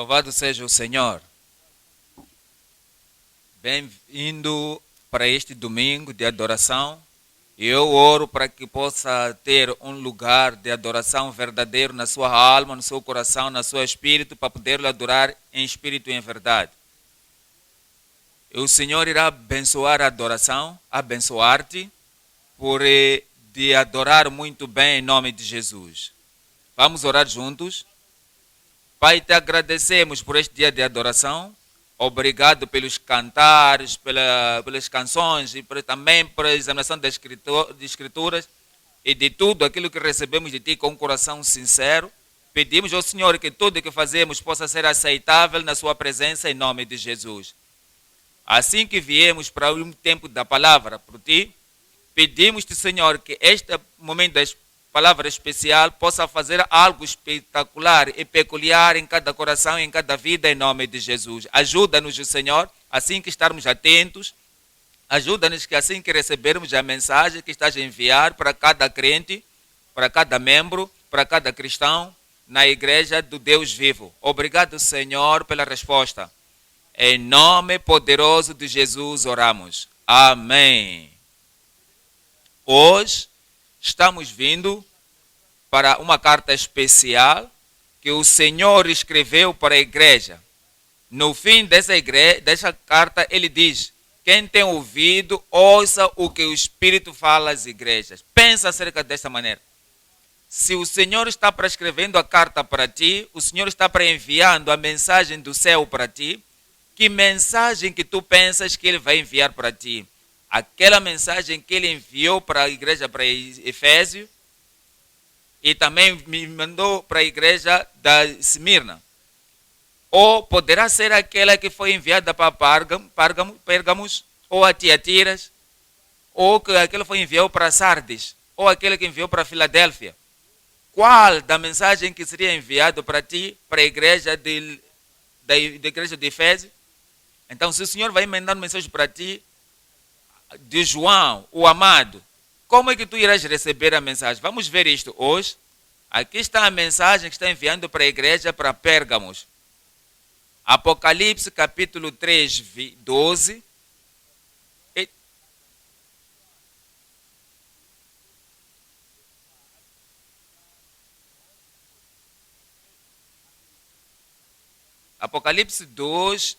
Louvado seja o Senhor. Bem-vindo para este domingo de adoração. Eu oro para que possa ter um lugar de adoração verdadeiro na sua alma, no seu coração, no seu espírito, para poder adorar em espírito e em verdade. E o Senhor irá abençoar a adoração, abençoar-te, por de adorar muito bem em nome de Jesus. Vamos orar juntos. Pai, te agradecemos por este dia de adoração. Obrigado pelos cantares, pelas canções e também pela examinação das escrituras e de tudo aquilo que recebemos de Ti com um coração sincero. Pedimos ao Senhor que tudo o que fazemos possa ser aceitável na Sua presença em nome de Jesus. Assim que viemos para um tempo da palavra por Ti, pedimos-te, Senhor, que este momento da palavra especial possa fazer algo espetacular e peculiar em cada coração e em cada vida em nome de Jesus. Ajuda-nos, Senhor, assim que estarmos atentos. Ajuda-nos que assim que recebermos a mensagem que estás a enviar para cada crente, para cada membro, para cada cristão na igreja do Deus vivo. Obrigado, Senhor, pela resposta. Em nome poderoso de Jesus oramos. Amém. Hoje estamos vindo para uma carta especial que o Senhor escreveu para a igreja. No fim dessa carta, ele diz: quem tem ouvido, ouça o que o Espírito fala às igrejas. Pensa acerca desta maneira. Se o Senhor está para escrevendo a carta para ti, o Senhor está para enviando a mensagem do céu para ti, que mensagem que tu pensas que Ele vai enviar para ti? Aquela mensagem que Ele enviou para a igreja, para Efésio, e também me mandou para a igreja da Esmirna. Ou poderá ser aquela que foi enviada para Pérgamos, ou a Tiatiras, ou que aquela foi enviada para Sardes, ou aquela que enviou para Filadélfia. Qual da mensagem que seria enviado para ti, para a igreja da igreja de Efésio? Então, se o Senhor vai mandar uma mensagem para ti, de João, o amado, como é que tu irás receber a mensagem? Vamos ver isto hoje. Aqui está a mensagem que está enviando para a igreja, para Pérgamos. Apocalipse capítulo 3, 12. Apocalipse 2,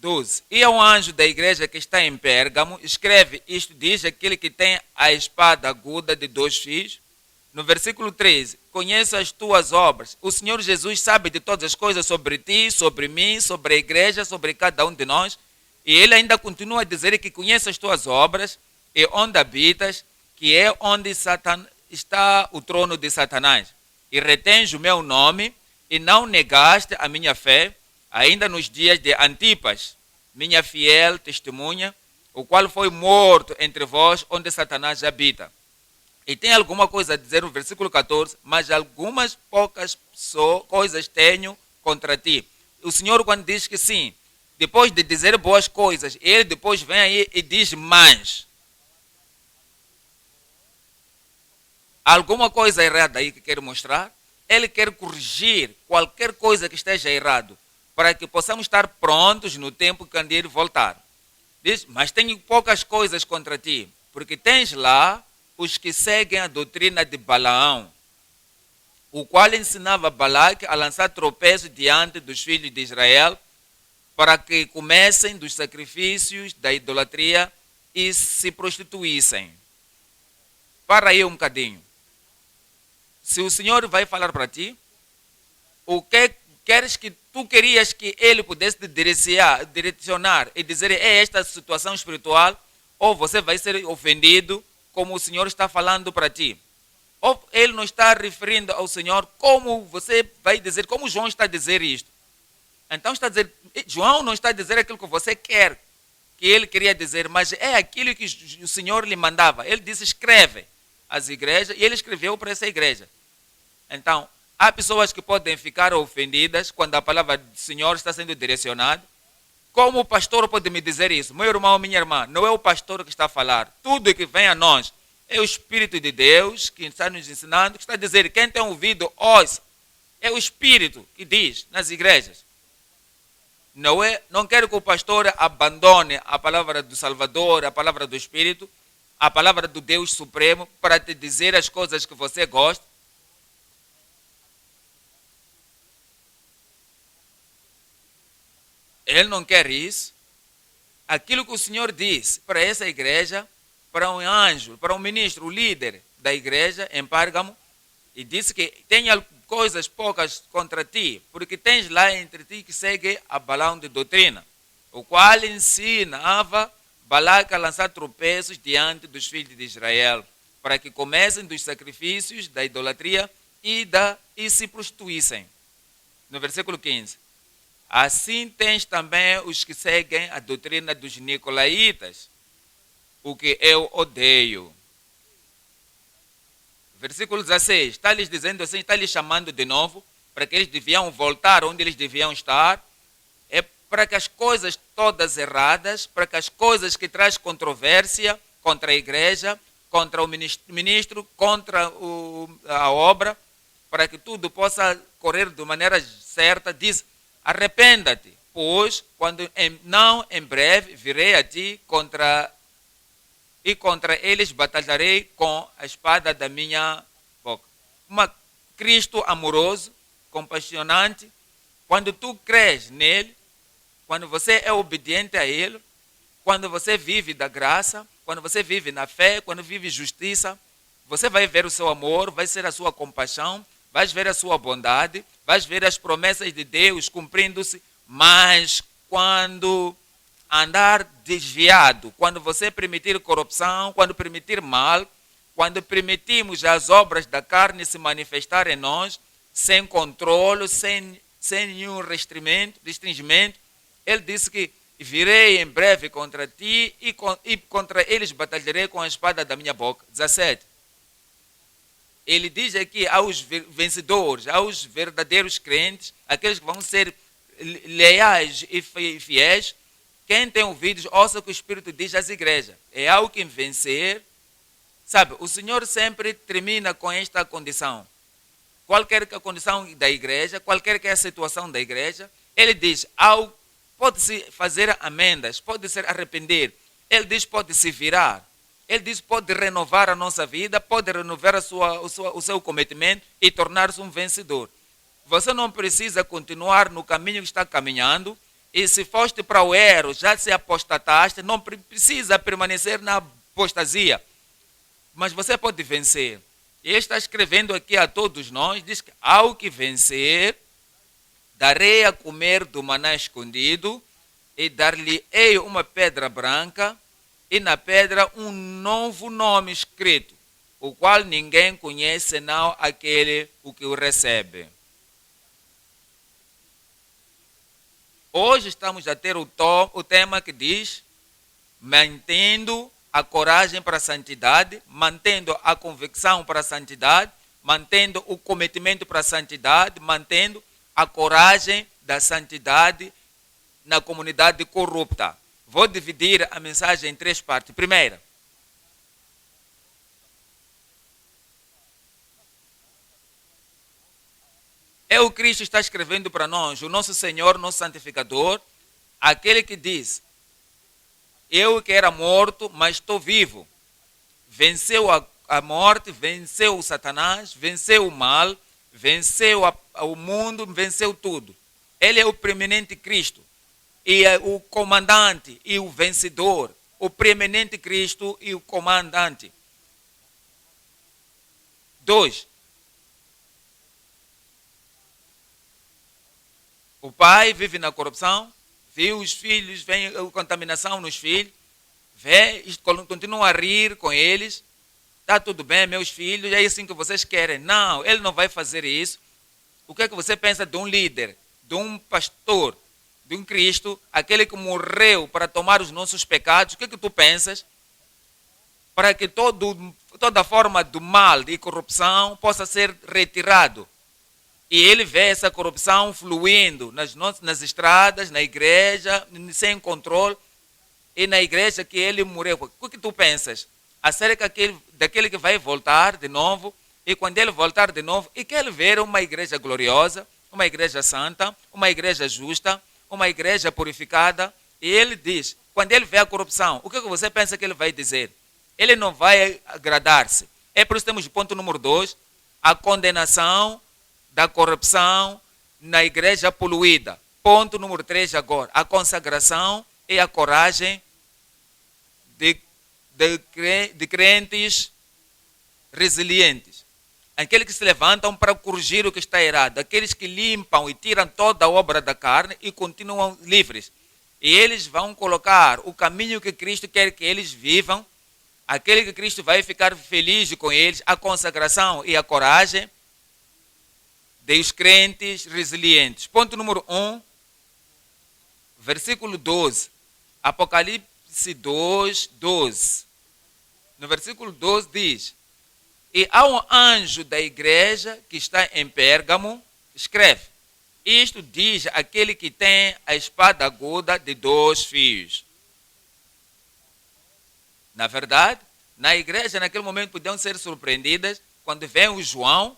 12. E ao anjo da igreja que está em Pérgamo, escreve isto, diz aquele que tem a espada aguda de 2 fios. No versículo 13, conheço as tuas obras. O Senhor Jesus sabe de todas as coisas sobre ti, sobre mim, sobre a igreja, sobre cada um de nós. E ele ainda continua a dizer que conhece as tuas obras e onde habitas, que é onde está o trono de Satanás. E retens o meu nome e não negaste a minha fé, ainda nos dias de Antipas, minha fiel testemunha, o qual foi morto entre vós, onde Satanás habita. E tem alguma coisa a dizer no versículo 14, mas algumas poucas coisas tenho contra ti. O Senhor, quando diz que sim, depois de dizer boas coisas, ele depois vem aí e diz mais. Alguma coisa errada aí que quer mostrar? Ele quer corrigir qualquer coisa que esteja errado, para que possamos estar prontos no tempo que ele voltar. Diz, mas tenho poucas coisas contra ti, porque tens lá os que seguem a doutrina de Balaão, o qual ensinava Balaque a lançar tropeço diante dos filhos de Israel, para que comessem dos sacrifícios da idolatria e se prostituíssem. Para aí um bocadinho. Se o Senhor vai falar para ti, o que queres que tu querias que ele pudesse te direcionar e dizer é esta situação espiritual, ou você vai ser ofendido como o Senhor está falando para ti. Ou ele não está referindo ao Senhor como você vai dizer, como João está a dizer isto. Então está a dizer, João não está a dizer aquilo que você quer, que ele queria dizer, mas é aquilo que o Senhor lhe mandava. Ele disse, escreve às igrejas, e ele escreveu para essa igreja. Então, há pessoas que podem ficar ofendidas quando a palavra do Senhor está sendo direcionada. Como o pastor pode me dizer isso? Meu irmão, minha irmã, não é o pastor que está a falar. Tudo que vem a nós é o Espírito de Deus que está nos ensinando, que está a dizer, quem tem ouvido, ouça. É o Espírito que diz nas igrejas. Não quero que o pastor abandone a palavra do Salvador, a palavra do Espírito, a palavra do Deus Supremo para te dizer as coisas que você gosta. Ele não quer isso. Aquilo que o Senhor disse para essa igreja, para um anjo, para um ministro, o líder da igreja em Pérgamo, e disse que tenha coisas poucas contra ti, porque tens lá entre ti que segue a Balaão de doutrina, o qual ensinava Balaque a lançar tropeços diante dos filhos de Israel, para que comecem dos sacrifícios, da idolatria e se prostituíssem. No versículo 15. Assim tens também os que seguem a doutrina dos nicolaítas, o que eu odeio. Versículo 16, está lhes dizendo assim, está lhes chamando de novo, para que eles deviam voltar onde eles deviam estar, é para que as coisas todas erradas, para que as coisas que traz controvérsia contra a igreja, contra o ministro, contra a obra, para que tudo possa correr de maneira certa, diz, arrependa-te, pois quando não em breve virei a ti contra eles batalharei com a espada da minha boca. Cristo amoroso, compassionante, quando tu crês nele, quando você é obediente a ele, quando você vive da graça, quando você vive na fé, quando vive justiça, você vai ver o seu amor, vai ser a sua compaixão, vais ver a sua bondade, vais ver as promessas de Deus cumprindo-se, mas quando andar desviado, quando você permitir corrupção, quando permitir mal, quando permitimos as obras da carne se manifestar em nós, sem controle, sem nenhum restringimento, ele disse que virei em breve contra ti e contra eles batalharei com a espada da minha boca. 17. Ele diz aqui aos vencedores, aos verdadeiros crentes, aqueles que vão ser leais e fiéis, quem tem ouvidos, ouça o que o Espírito diz às igrejas. É ao que vencer. Sabe, o Senhor sempre termina com esta condição. Qualquer que a condição da igreja, qualquer que é a situação da igreja, ele diz, pode-se fazer amendas, pode-se arrepender. Ele diz, pode-se virar. Ele diz, pode renovar a nossa vida, pode renovar o seu cometimento e tornar-se um vencedor. Você não precisa continuar no caminho que está caminhando, e se foste para o erro, já se apostataste, não precisa permanecer na apostasia. Mas você pode vencer. E ele está escrevendo aqui a todos nós, diz que ao que vencer, darei a comer do maná escondido, e dar-lhe-ei uma pedra branca, e na pedra um novo nome escrito, o qual ninguém conhece senão aquele o que o recebe. Hoje estamos a ter o tema que diz, mantendo a coragem para a santidade, mantendo a convicção para a santidade, mantendo o cometimento para a santidade, mantendo a coragem da santidade na comunidade corrupta. Vou dividir a mensagem em 3 partes. Primeira, é o Cristo está escrevendo para nós, o nosso Senhor, nosso santificador, aquele que diz, eu que era morto, mas estou vivo. Venceu a morte, venceu o Satanás, venceu o mal, venceu o mundo, venceu tudo. Ele é o preeminente Cristo, e é o comandante e o vencedor, o preeminente Cristo e o comandante. 2. O pai vive na corrupção, vê os filhos, vem a contaminação nos filhos, vê, continua a rir com eles, está tudo bem, meus filhos, é assim que vocês querem. Não, ele não vai fazer isso. O que é que você pensa de um líder, de um pastor, de um Cristo, aquele que morreu para tomar os nossos pecados? O que é que tu pensas? Para que toda forma do mal e corrupção possa ser retirado. E ele vê essa corrupção fluindo nas estradas, na igreja, sem controle. E na igreja que ele morreu. O que tu pensas? Acerca daquele que vai voltar de novo. E quando ele voltar de novo, e que ele ver uma igreja gloriosa, uma igreja santa, uma igreja justa, uma igreja purificada, e ele diz, quando ele vê a corrupção, o que você pensa que ele vai dizer? Ele não vai agradar-se. É por isso que temos o ponto número 2, a condenação da corrupção na igreja poluída. Ponto número 3 agora, a consagração e a coragem de crentes resilientes. Aqueles que se levantam para corrigir o que está errado. Aqueles que limpam e tiram toda a obra da carne e continuam livres. E eles vão colocar o caminho que Cristo quer que eles vivam. Aquele que Cristo vai ficar feliz com eles. A consagração e a coragem dos crentes resilientes. Ponto número 1. Versículo 12. Apocalipse 2, 12. No versículo 12 diz: e há um anjo da igreja que está em Pérgamo, escreve, isto diz aquele que tem a espada aguda de 2 fios. Na verdade, na igreja naquele momento podiam ser surpreendidas quando vem o João,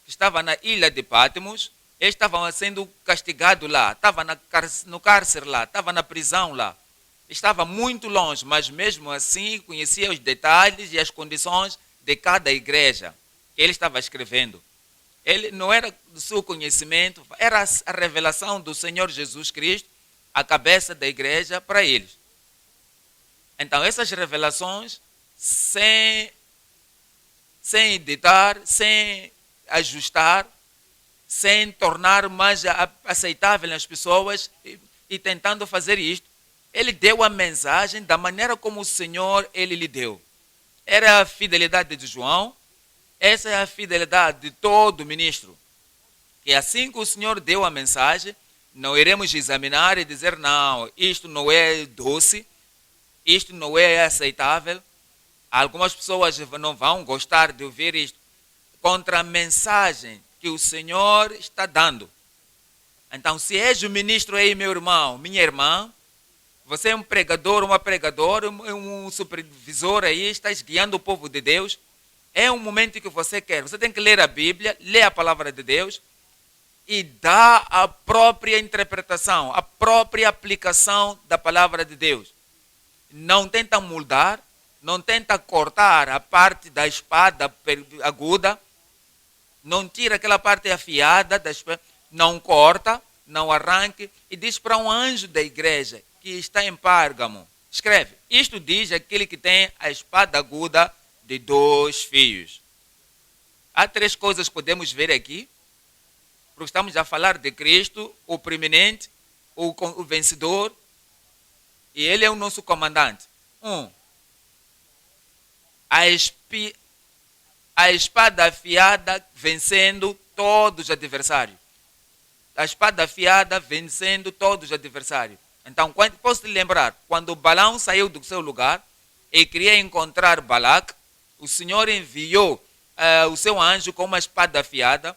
que estava na ilha de Patmos, eles estavam sendo castigados lá, estava no cárcere lá, estava na prisão lá. Estava muito longe, mas mesmo assim conhecia os detalhes e as condições de cada igreja que ele estava escrevendo. Ele não era do seu conhecimento, era a revelação do Senhor Jesus Cristo, a cabeça da igreja, para eles. Então essas revelações, sem editar, sem ajustar, sem tornar mais aceitável nas pessoas e tentando fazer isto, ele deu a mensagem da maneira como o Senhor ele lhe deu. Era a fidelidade de João, essa é a fidelidade de todo ministro. E assim que o Senhor deu a mensagem, não iremos examinar e dizer, não, isto não é doce, isto não é aceitável. Algumas pessoas não vão gostar de ouvir isto. Contra a mensagem que o Senhor está dando. Então, se és um ministro aí, meu irmão, minha irmã, você é um pregador, uma pregadora, um supervisor aí, estás guiando o povo de Deus. É um momento que você quer. Você tem que ler a Bíblia, ler a palavra de Deus e dar a própria interpretação, a própria aplicação da palavra de Deus. Não tenta moldar, não tenta cortar a parte da espada aguda, não tira aquela parte afiada da espada, não corta, não arranque, e diz para um anjo da igreja que está em Pérgamo, escreve, isto diz aquele que tem a espada aguda de 2 fios. Há 3 coisas que podemos ver aqui, porque estamos a falar de Cristo, o preeminente, o vencedor, e ele é o nosso comandante. 1. A espada afiada vencendo todos os adversários. A espada afiada vencendo todos os adversários. Então, posso te lembrar, quando Balaão saiu do seu lugar e queria encontrar Balac, o Senhor enviou o seu anjo com uma espada afiada,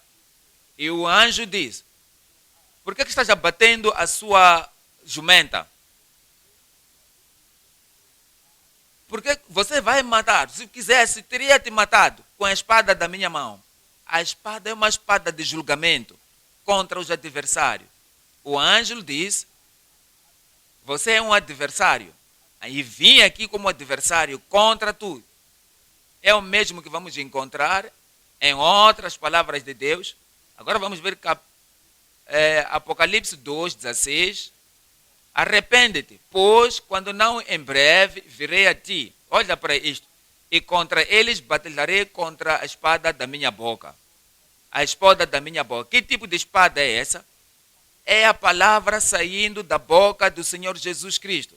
e o anjo diz, por que estás abatendo a sua jumenta? Porque você vai matar. Se quisesse, teria te matado com a espada da minha mão. A espada é uma espada de julgamento contra os adversários. O anjo diz, você é um adversário. E vim aqui como adversário contra tu. É o mesmo que vamos encontrar em outras palavras de Deus. Agora vamos ver Apocalipse 2, 16. Arrepende-te, pois quando não em breve virei a ti. Olha para isto. E contra eles batalharei contra a espada da minha boca. A espada da minha boca. Que tipo de espada é essa? É a palavra saindo da boca do Senhor Jesus Cristo.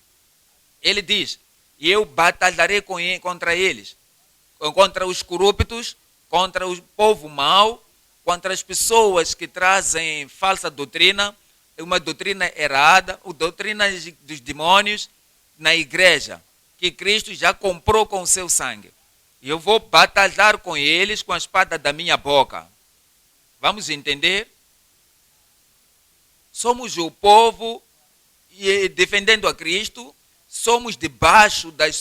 Ele diz, e eu batalharei contra eles. Contra os corruptos, contra o povo mau, contra as pessoas que trazem falsa doutrina, uma doutrina errada, a doutrina dos demônios na igreja, que Cristo já comprou com o seu sangue. E eu vou batalhar com eles com a espada da minha boca. Vamos entender? Somos o povo defendendo a Cristo, somos debaixo da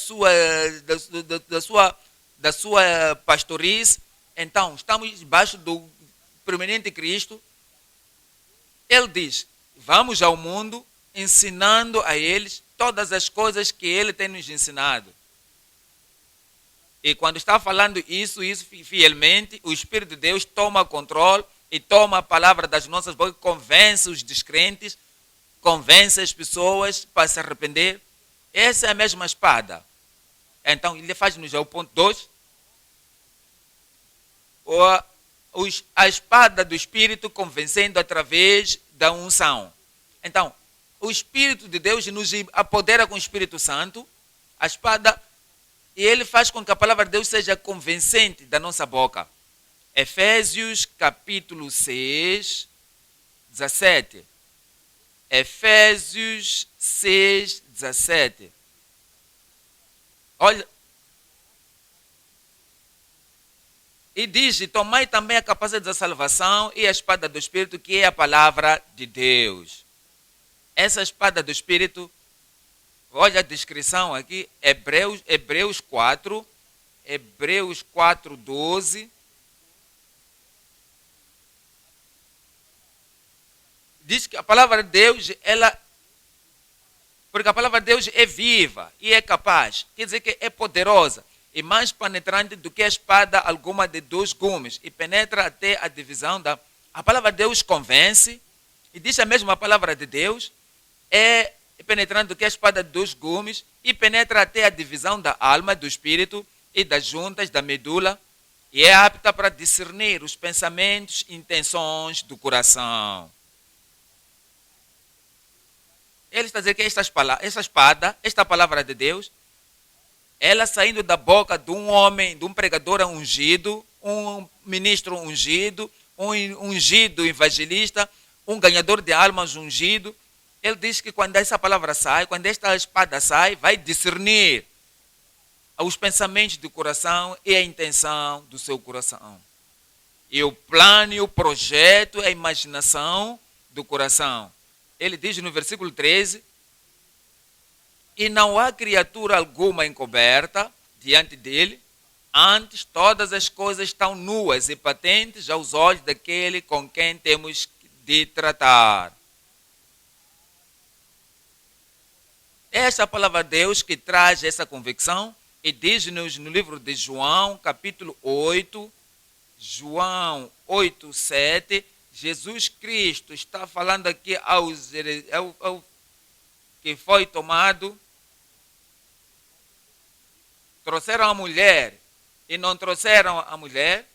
sua pastoriz, então estamos debaixo do preeminente Cristo. Ele diz, vamos ao mundo ensinando a eles todas as coisas que ele tem nos ensinado. E quando está falando isso fielmente, o Espírito de Deus toma controle e toma a palavra das nossas bocas, convence os descrentes, convence as pessoas para se arrepender. Essa é a mesma espada. Então, ele faz-nos ao ponto 2. A espada do Espírito convencendo através da unção. Então, o Espírito de Deus nos apodera com o Espírito Santo, a espada, e ele faz com que a palavra de Deus seja convincente da nossa boca. Efésios capítulo 6, 17. Efésios 6, 17. Olha. E diz, e tomai também a capacidade da salvação e a espada do Espírito, que é a palavra de Deus. Essa espada do Espírito, olha a descrição aqui, Hebreus 4, 12. Diz que a palavra de Deus, porque a palavra de Deus é viva e é capaz, quer dizer que é poderosa e mais penetrante do que a espada alguma de 2 gumes, e penetra até a divisão da... A palavra de Deus convence, e diz a mesma palavra de Deus, é penetrante do que a espada de 2 gumes, e penetra até a divisão da alma, do espírito e das juntas, da medula, e é apta para discernir os pensamentos e intenções do coração. Ele está dizendo que essa espada, esta palavra de Deus, ela saindo da boca de um homem, de um pregador ungido, um ministro ungido, um ungido evangelista, um ganhador de almas ungido. Ele diz que quando essa palavra sai, quando esta espada sai, vai discernir os pensamentos do coração e a intenção do seu coração. E o plano, o projeto, a imaginação do coração. Ele diz no versículo 13, e não há criatura alguma encoberta diante dele, antes todas as coisas estão nuas e patentes aos olhos daquele com quem temos de tratar. Esta é a palavra de Deus que traz essa convicção e diz-nos no livro de João, capítulo 8, João 8, 7, Jesus Cristo está falando aqui ao que foi tomado. Trouxeram a mulher e não trouxeram a mulher.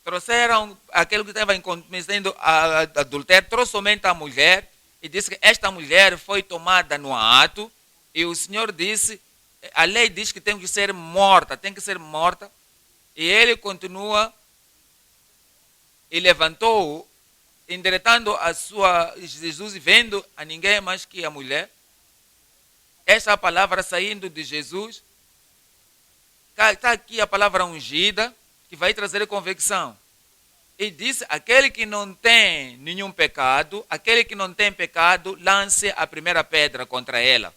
Trouxeram aquele que estava cometendo adultério, trouxe somente a mulher e disse que esta mulher foi tomada no ato. E o Senhor disse, a lei diz que tem que ser morta, E ele continua e levantou, endireitando a sua, Jesus vendo a ninguém mais que a mulher. Essa palavra saindo de Jesus, está aqui a palavra ungida, que vai trazer convicção. E diz, aquele que não tem nenhum pecado, aquele que não tem pecado, lance a primeira pedra contra ela.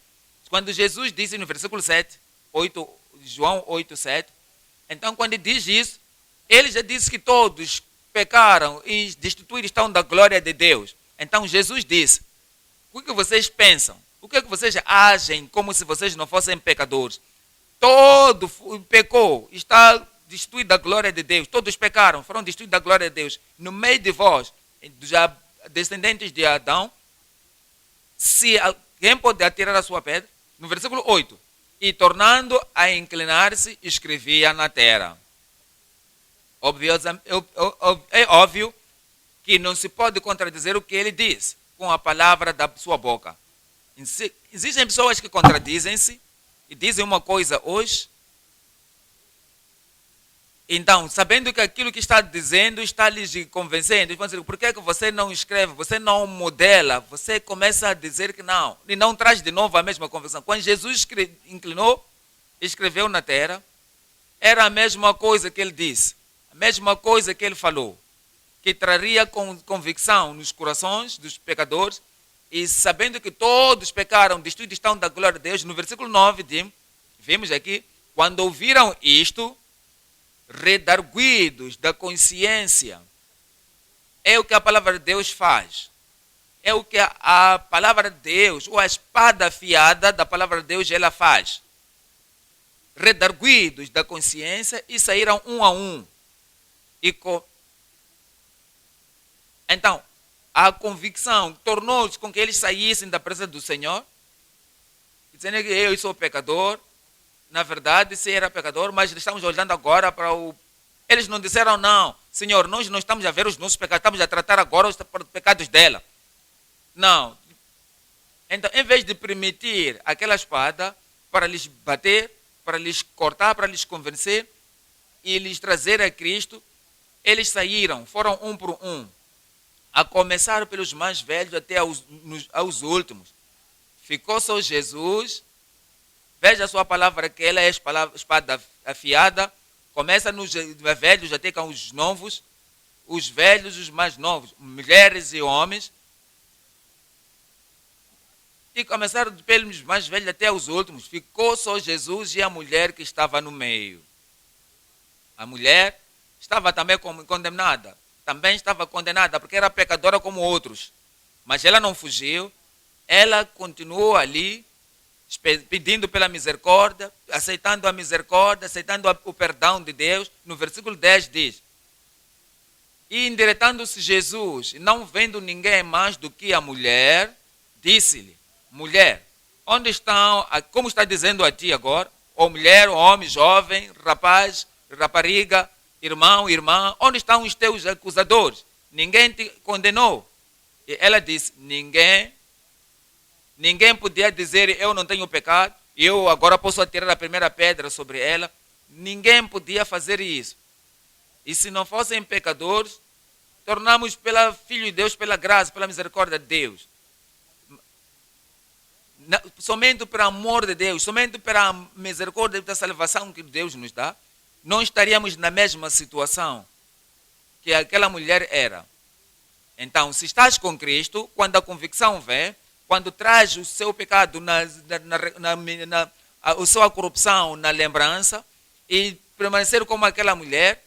Quando Jesus disse no versículo 7, João 8, 7, então quando ele diz isso, ele já disse que todos pecaram e destituídos estão da glória de Deus. Então Jesus disse, o que vocês pensam? O que vocês agem como se vocês não fossem pecadores? Todo pecou, está destituído da glória de Deus. Todos pecaram, foram destituídos da glória de Deus. No meio de vós, dos descendentes de Adão, se alguém pode atirar a sua pedra, no versículo 8, e tornando a inclinar-se, escrevia na terra. É óbvio que não se pode contradizer o que ele diz com a palavra da sua boca. Existem pessoas que contradizem-se e dizem uma coisa hoje. Então, sabendo que aquilo que está dizendo está lhes convencendo, vão dizer, por que você não escreve, você não modela, você começa a dizer que não, e não traz de novo a mesma convicção. Quando Jesus inclinou, escreveu na terra, era a mesma coisa que ele disse, a mesma coisa que ele falou, que traria convicção nos corações dos pecadores, e sabendo que todos pecaram, destituídos estão da glória de Deus, no versículo 9, vimos aqui, quando ouviram isto, redarguidos da consciência, é o que a palavra de Deus faz. é o que a palavra de Deus, ou a espada afiada da palavra de Deus, ela faz. Redarguidos da consciência e saíram um a um. Então, a convicção tornou-se com que eles saíssem da presença do Senhor, dizendo que eu sou pecador. Na verdade, se era pecador, mas estamos olhando agora para o... Eles não disseram, não, Senhor, nós não estamos a ver os nossos pecados, estamos a tratar agora os pecados dela. Não. Então, em vez de permitir aquela espada para lhes bater, para lhes cortar, para lhes convencer e lhes trazer a Cristo, eles saíram, foram um por um, a começar pelos mais velhos até aos últimos. Ficou só Jesus. Veja a sua palavra, que ela é espada afiada. Começa nos velhos até com os novos, os velhos, os mais novos, mulheres e homens. E começaram pelos mais velhos até os últimos. Ficou só Jesus e a mulher que estava no meio. A mulher estava também condenada. Também estava condenada, porque era pecadora como outros. Mas ela não fugiu. Ela continuou ali, pedindo pela misericórdia, aceitando a misericórdia, aceitando o perdão de Deus. No versículo 10 diz: e endireitando-se Jesus, não vendo ninguém mais do que a mulher, disse-lhe: mulher, onde estão, como está dizendo a ti agora, ou mulher, ou homem, jovem, rapaz, rapariga, irmão, irmã, onde estão os teus acusadores? Ninguém te condenou? E ela disse: ninguém podia dizer, eu não tenho pecado, eu agora posso atirar a primeira pedra sobre ela. Ninguém podia fazer isso. E se não fossem pecadores, tornamos pela Filho de Deus, pela graça, pela misericórdia de Deus. Somente pelo amor de Deus, somente pela misericórdia da salvação que Deus nos dá, não estaríamos na mesma situação que aquela mulher era. Então, se estás com Cristo, quando a convicção vem, quando traz o seu pecado, a sua corrupção na lembrança, e permanecer como aquela mulher,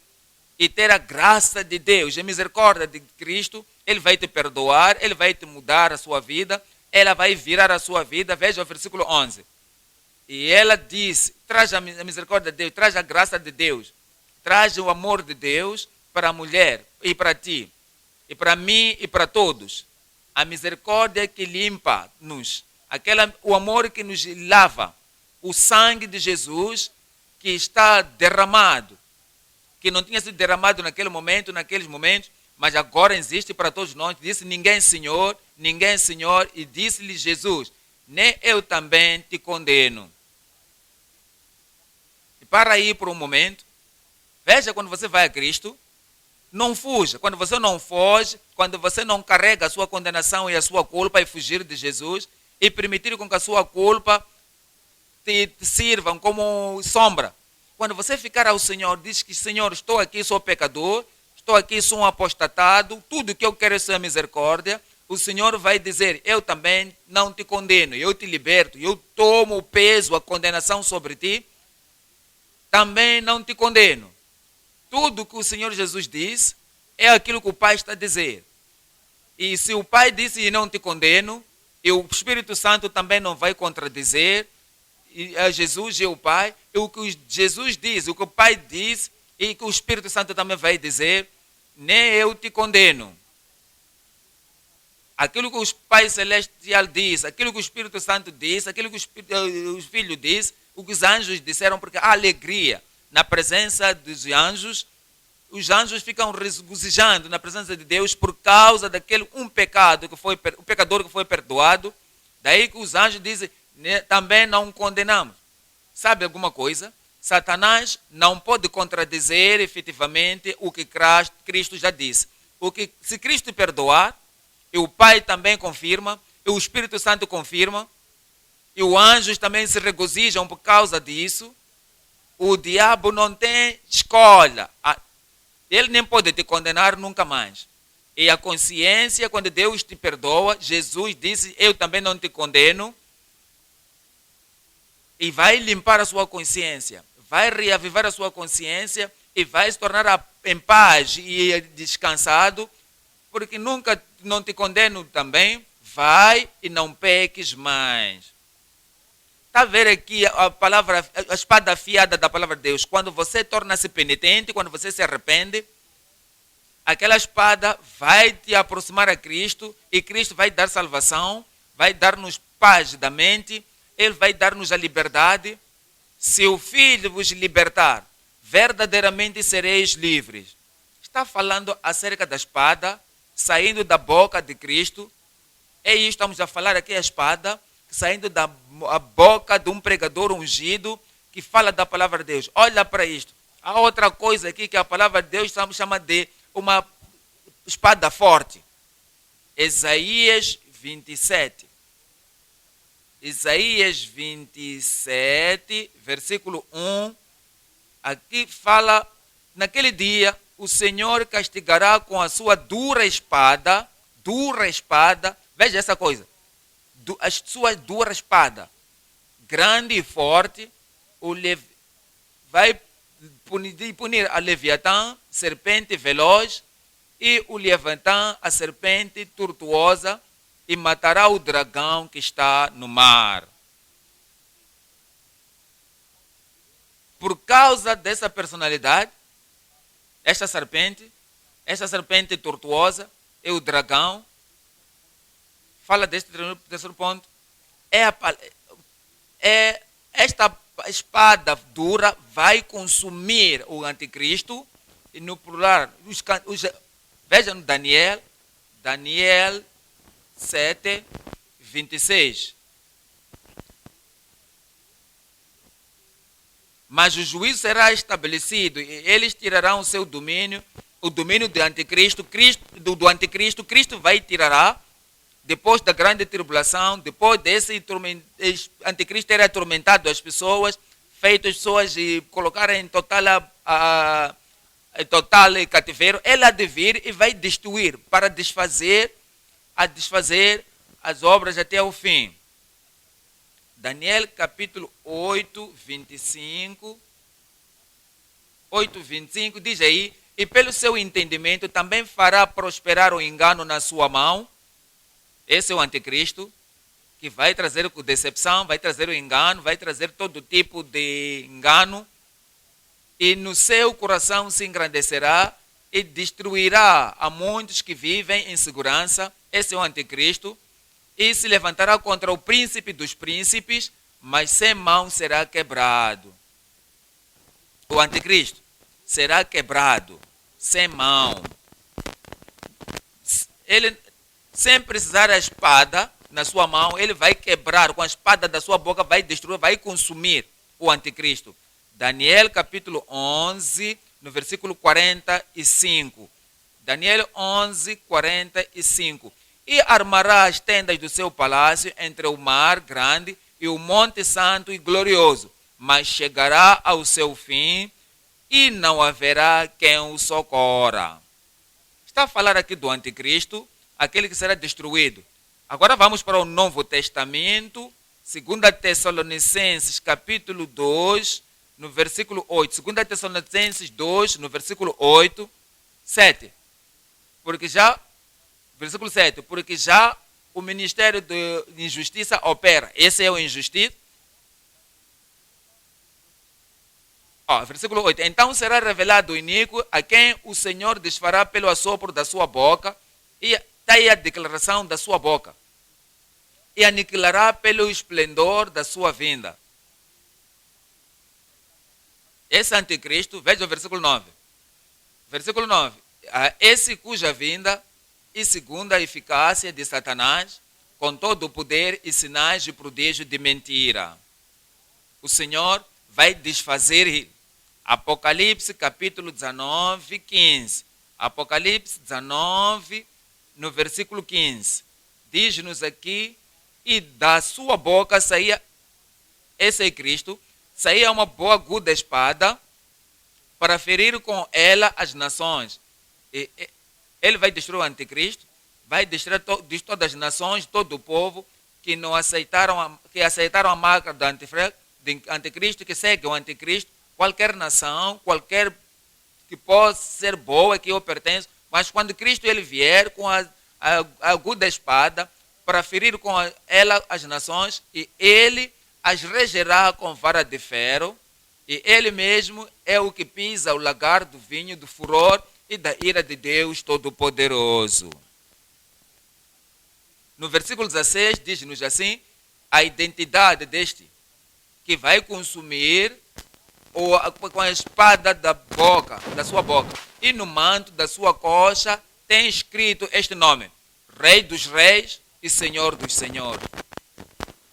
e ter a graça de Deus, a misericórdia de Cristo, Ele vai te perdoar, Ele vai te mudar a sua vida, ela vai virar a sua vida. Veja o versículo 11. E ela disse, traz a misericórdia de Deus, traz a graça de Deus, traz o amor de Deus para a mulher e para ti, e para mim e para todos. A misericórdia que limpa-nos, o amor que nos lava, o sangue de Jesus que está derramado, que não tinha sido derramado naquele momento, naqueles momentos, mas agora existe para todos nós. Disse: ninguém, Senhor, e disse-lhe Jesus: nem eu também te condeno. E para aí por um momento, veja, quando você vai a Cristo, não fuja. Quando você não foge, quando você não carrega a sua condenação e a sua culpa e fugir de Jesus e permitir com que a sua culpa te sirvam como sombra. Quando você ficar ao Senhor, diz que: Senhor, estou aqui, sou pecador, estou aqui, sou um apostatado, tudo que eu quero é sua misericórdia. O Senhor vai dizer: eu também não te condeno, eu te liberto, eu tomo o peso, a condenação sobre ti, também não te condeno. Tudo que o Senhor Jesus diz é aquilo que o Pai está a dizer. E se o Pai disse e não te condeno, e o Espírito Santo também não vai contradizer, e a Jesus e o Pai, e o que Jesus diz, o que o Pai diz, e que o Espírito Santo também vai dizer, nem eu te condeno. Aquilo que o Pai Celestial diz, aquilo que o Espírito Santo diz, aquilo que o Filho diz, o que os anjos disseram, porque há alegria na presença dos anjos. Os anjos ficam regozijando na presença de Deus por causa daquele pecado o pecador que foi perdoado. Daí que os anjos dizem: também não condenamos. Sabe alguma coisa? Satanás não pode contradizer efetivamente o que Cristo já disse. Se Cristo perdoar, e o Pai também confirma, e o Espírito Santo confirma, e os anjos também se regozijam por causa disso, o diabo não tem escolha. Ele nem pode te condenar nunca mais. E a consciência, quando Deus te perdoa, Jesus disse: eu também não te condeno. E vai limpar a sua consciência, vai reavivar a sua consciência e vai se tornar em paz e descansado, porque nunca não te condeno também, vai e não peques mais. Está a ver aqui a palavra, a espada afiada da palavra de Deus. Quando você torna-se penitente, quando você se arrepende, aquela espada vai te aproximar a Cristo e Cristo vai dar salvação, vai dar-nos paz da mente, Ele vai dar-nos a liberdade. Se o Filho vos libertar, verdadeiramente sereis livres. Está falando acerca da espada saindo da boca de Cristo. É isso, estamos a falar aqui a espada saindo da boca de um pregador ungido que fala da palavra de Deus. Olha para isto. Há outra coisa aqui que a palavra de Deus chama de uma espada forte. Isaías 27. Isaías 27, versículo 1. Aqui fala, naquele dia o Senhor castigará com a sua dura espada, veja essa coisa, a sua dura espada, grande e forte, vai punir a Leviatã, serpente veloz, e o Leviatã, a serpente tortuosa, e matará o dragão que está no mar. Por causa dessa personalidade, esta serpente tortuosa é o dragão. Fala deste terceiro ponto. Esta espada dura vai consumir o anticristo. E no plural, vejam Daniel 7, 26. Mas o juízo será estabelecido e eles tirarão o seu domínio, o domínio do anticristo. Do anticristo, Cristo vai tirará, depois da grande tribulação, depois desse anticristo ter atormentado as pessoas, feito as pessoas e colocarem em total cativeiro, ele há de vir e vai destruir, para desfazer as obras até o fim. Daniel capítulo 8, 25 diz aí, e pelo seu entendimento também fará prosperar o engano na sua mão. Esse é o anticristo, que vai trazer decepção, vai trazer o engano, vai trazer todo tipo de engano, e no seu coração se engrandecerá e destruirá a muitos que vivem em segurança. Esse é o anticristo. E se levantará contra o príncipe dos príncipes, mas sem mão será quebrado. O anticristo será quebrado, sem mão. Ele, sem precisar da espada na sua mão, ele vai quebrar, com a espada da sua boca, vai destruir, vai consumir o anticristo. Daniel capítulo 11, no versículo 45. Daniel 11, 45. E armará as tendas do seu palácio entre o mar grande e o monte santo e glorioso, mas chegará ao seu fim e não haverá quem o socorra. Está a falar aqui do anticristo, aquele que será destruído. Agora vamos para o Novo Testamento, 2 Tessalonicenses capítulo 2, no versículo 8. 2 Tessalonicenses 2, no versículo 8, 7. Versículo 7, porque já o ministério de injustiça opera. Esse é o injustiça. Versículo 8. Então será revelado o iníquo, a quem o Senhor desfará pelo assopro da sua boca, e está aí a declaração da sua boca, e aniquilará pelo esplendor da sua vinda. Esse anticristo, veja o versículo 9. Versículo 9. Esse cuja vinda e segunda eficácia de Satanás, com todo o poder e sinais de prodígio de mentira. O Senhor vai desfazer. Apocalipse capítulo 19, 15. Apocalipse 19, no versículo 15. Diz-nos aqui, e da sua boca saía, esse é Cristo, saía uma boa aguda espada para ferir com ela as nações. Ele vai destruir o anticristo, vai destruir todas as nações, todo o povo que não aceitaram, que aceitaram a marca do anticristo, que segue o anticristo, qualquer nação, qualquer que possa ser boa, que eu pertenço, mas quando Cristo ele vier com a a aguda espada para ferir com ela as nações, e ele as regerá com vara de ferro, e ele mesmo é o que pisa o lagar do vinho do furor e da ira de Deus Todo-Poderoso. No versículo 16 diz-nos assim, a identidade deste que vai consumir com a espada da sua boca, e no manto da sua coxa tem escrito este nome: Rei dos Reis e Senhor dos Senhores.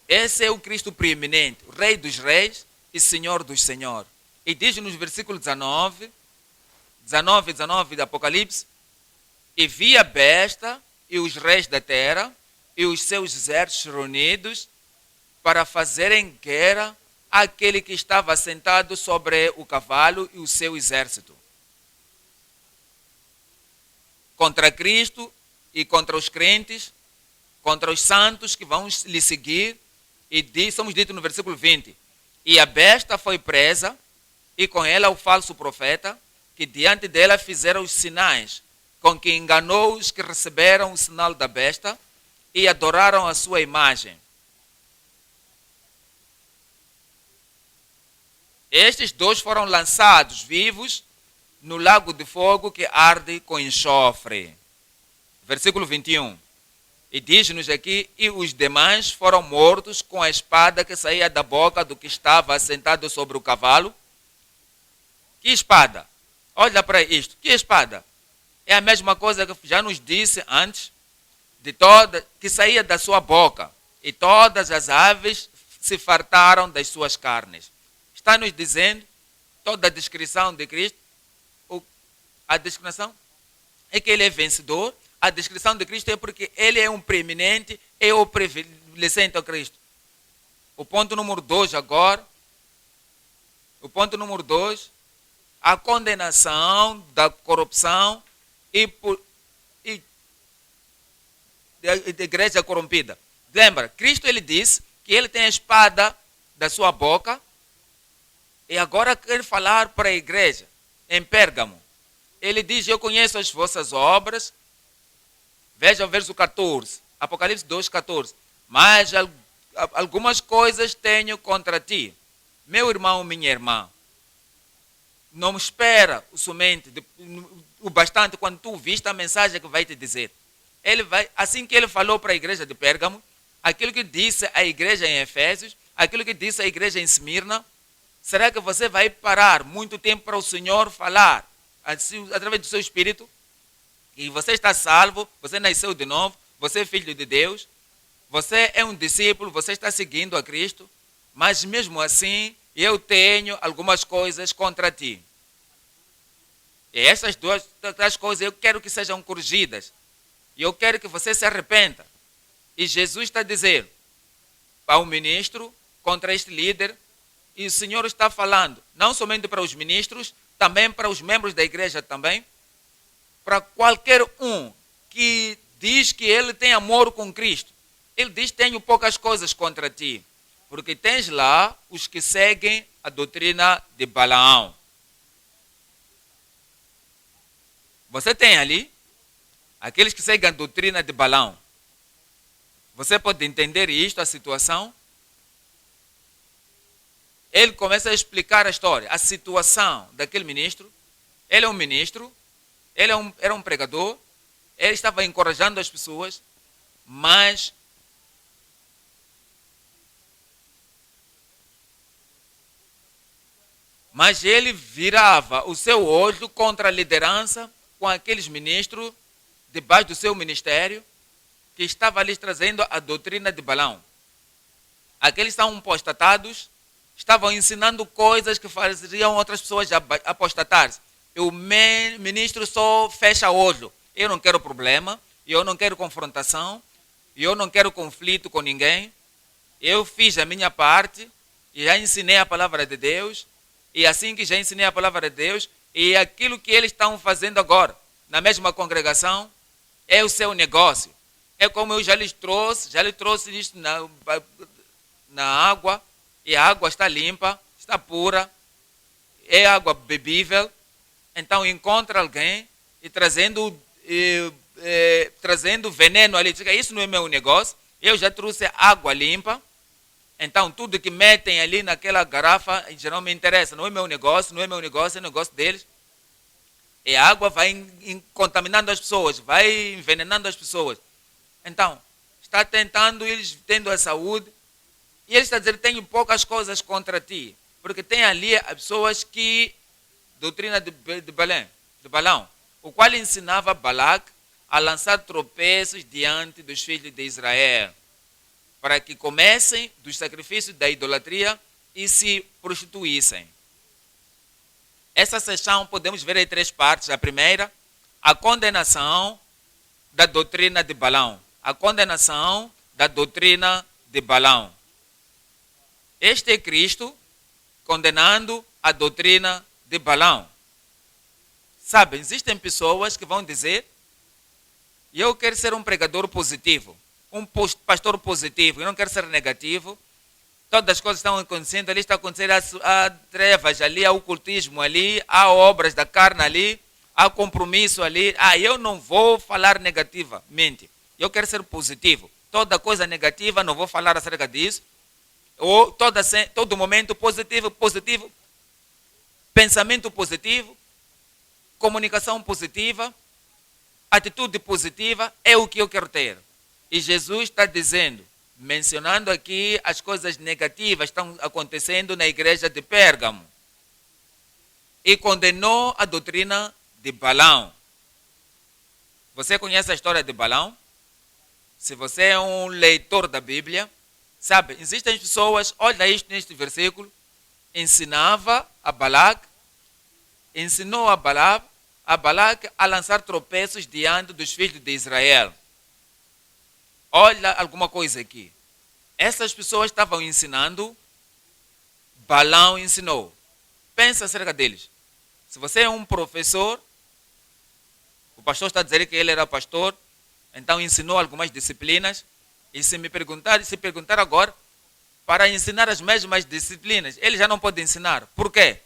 Esse é o Cristo preeminente, o Rei dos Reis e Senhor dos Senhores. E diz nos versículos 19 do Apocalipse: e vi a besta e os reis da terra e os seus exércitos reunidos para fazerem guerra àquele que estava sentado sobre o cavalo e o seu exército, contra Cristo e contra os crentes, contra os santos que vão lhe seguir. E somos dito no versículo 20, e a besta foi presa, e com ela o falso profeta, que diante dela fizeram os sinais, com que enganou os que receberam o sinal da besta e adoraram a sua imagem. Estes dois foram lançados vivos no lago de fogo que arde com enxofre. Versículo 21. E diz-nos aqui, e os demais foram mortos com a espada que saía da boca do que estava assentado sobre o cavalo. Que espada? Olha para isto. Que espada? É a mesma coisa que já nos disse antes, que saía da sua boca. E todas as aves se fartaram das suas carnes. Está nos dizendo, toda a descrição de Cristo, a descrição é que ele é vencedor. A descrição de Cristo é porque ele é um preeminente, é o prevalecente a Cristo. O ponto número 2 agora. O ponto número 2. A condenação da corrupção e da igreja corrompida. Lembra, Cristo ele disse que ele tem a espada da sua boca, e agora quer falar para a igreja em Pérgamo. Ele diz, eu conheço as vossas obras. Veja o verso 14, Apocalipse 2, 14. Mas algumas coisas tenho contra ti, meu irmão, minha irmã. Não espera o bastante quando tu viste a mensagem que vai te dizer. Assim que ele falou para a igreja de Pérgamo, aquilo que disse a igreja em Efésios, aquilo que disse a igreja em Esmirna, será que você vai parar muito tempo para o Senhor falar, através do seu Espírito? E você está salvo, você nasceu de novo, você é filho de Deus, você é um discípulo, você está seguindo a Cristo, mas mesmo assim eu tenho algumas coisas contra ti. E essas duas coisas eu quero que sejam corrigidas. E eu quero que você se arrependa. E Jesus está dizendo ao ministro contra este líder, e o Senhor está falando não somente para os ministros, também para os membros da igreja também, para qualquer um que diz que ele tem amor com Cristo. Ele diz, tenho poucas coisas contra ti, porque tens lá os que seguem a doutrina de Balaão. Você tem ali aqueles que seguem a doutrina de Balaão. Você pode entender isto, a situação? Ele começa a explicar a história, a situação daquele ministro. Ele é um ministro, era um pregador, ele estava encorajando as pessoas, mas ele virava o seu olho contra a liderança com aqueles ministros debaixo do seu ministério que estava lhes trazendo a doutrina de Balaão. Aqueles são apostatados, estavam ensinando coisas que faziam outras pessoas apostatar. O ministro só fecha o olho. Eu não quero problema, eu não quero confrontação, eu não quero conflito com ninguém. Eu fiz a minha parte e já ensinei a palavra de Deus. E assim que já ensinei a palavra de Deus, e aquilo que eles estão fazendo agora, na mesma congregação, é o seu negócio. É como eu já lhes trouxe isso na água, e a água está limpa, está pura, é água bebível. Então encontra alguém e trazendo trazendo veneno ali. Isso não é meu negócio. Eu já trouxe água limpa. Então, tudo que metem ali naquela garrafa já não me interessa. Não é meu negócio, não é meu negócio, é negócio deles. E a água vai contaminando as pessoas, vai envenenando as pessoas. Então, está tentando, eles tendo a saúde. E ele está dizendo, tenho poucas coisas contra ti. Porque tem ali as pessoas que, doutrina de Balão, o qual ensinava Balac a lançar tropeços diante dos filhos de Israel, para que comessem dos sacrifícios da idolatria e se prostituíssem. Essa sessão podemos ver em 3 partes. A primeira, a condenação da doutrina de Balão. A condenação da doutrina de Balão. Este é Cristo condenando a doutrina de Balão. Sabe, existem pessoas que vão dizer, eu quero ser um pregador positivo, um pastor positivo, eu não quero ser negativo. Todas as coisas estão acontecendo, ali está acontecendo, há trevas ali, há ocultismo ali, há obras da carne ali, há compromisso ali. Eu não vou falar negativamente, eu quero ser positivo. Toda coisa negativa, não vou falar acerca disso. Ou todo momento positivo, pensamento positivo, comunicação positiva, atitude positiva, é o que eu quero ter. E Jesus está dizendo, mencionando aqui as coisas negativas que estão acontecendo na igreja de Pérgamo. E condenou a doutrina de Balão. Você conhece a história de Balão? Se você é um leitor da Bíblia, sabe, existem pessoas, olha isto neste versículo, ensinava a Balac, ensinou a Balac a lançar tropeços diante dos filhos de Israel. Olha alguma coisa aqui. Essas pessoas estavam ensinando, Balão ensinou. Pensa acerca deles. Se você é um professor, o pastor está dizendo que ele era pastor, então ensinou algumas disciplinas, e se perguntar agora, para ensinar as mesmas disciplinas, ele já não pode ensinar. Por quê?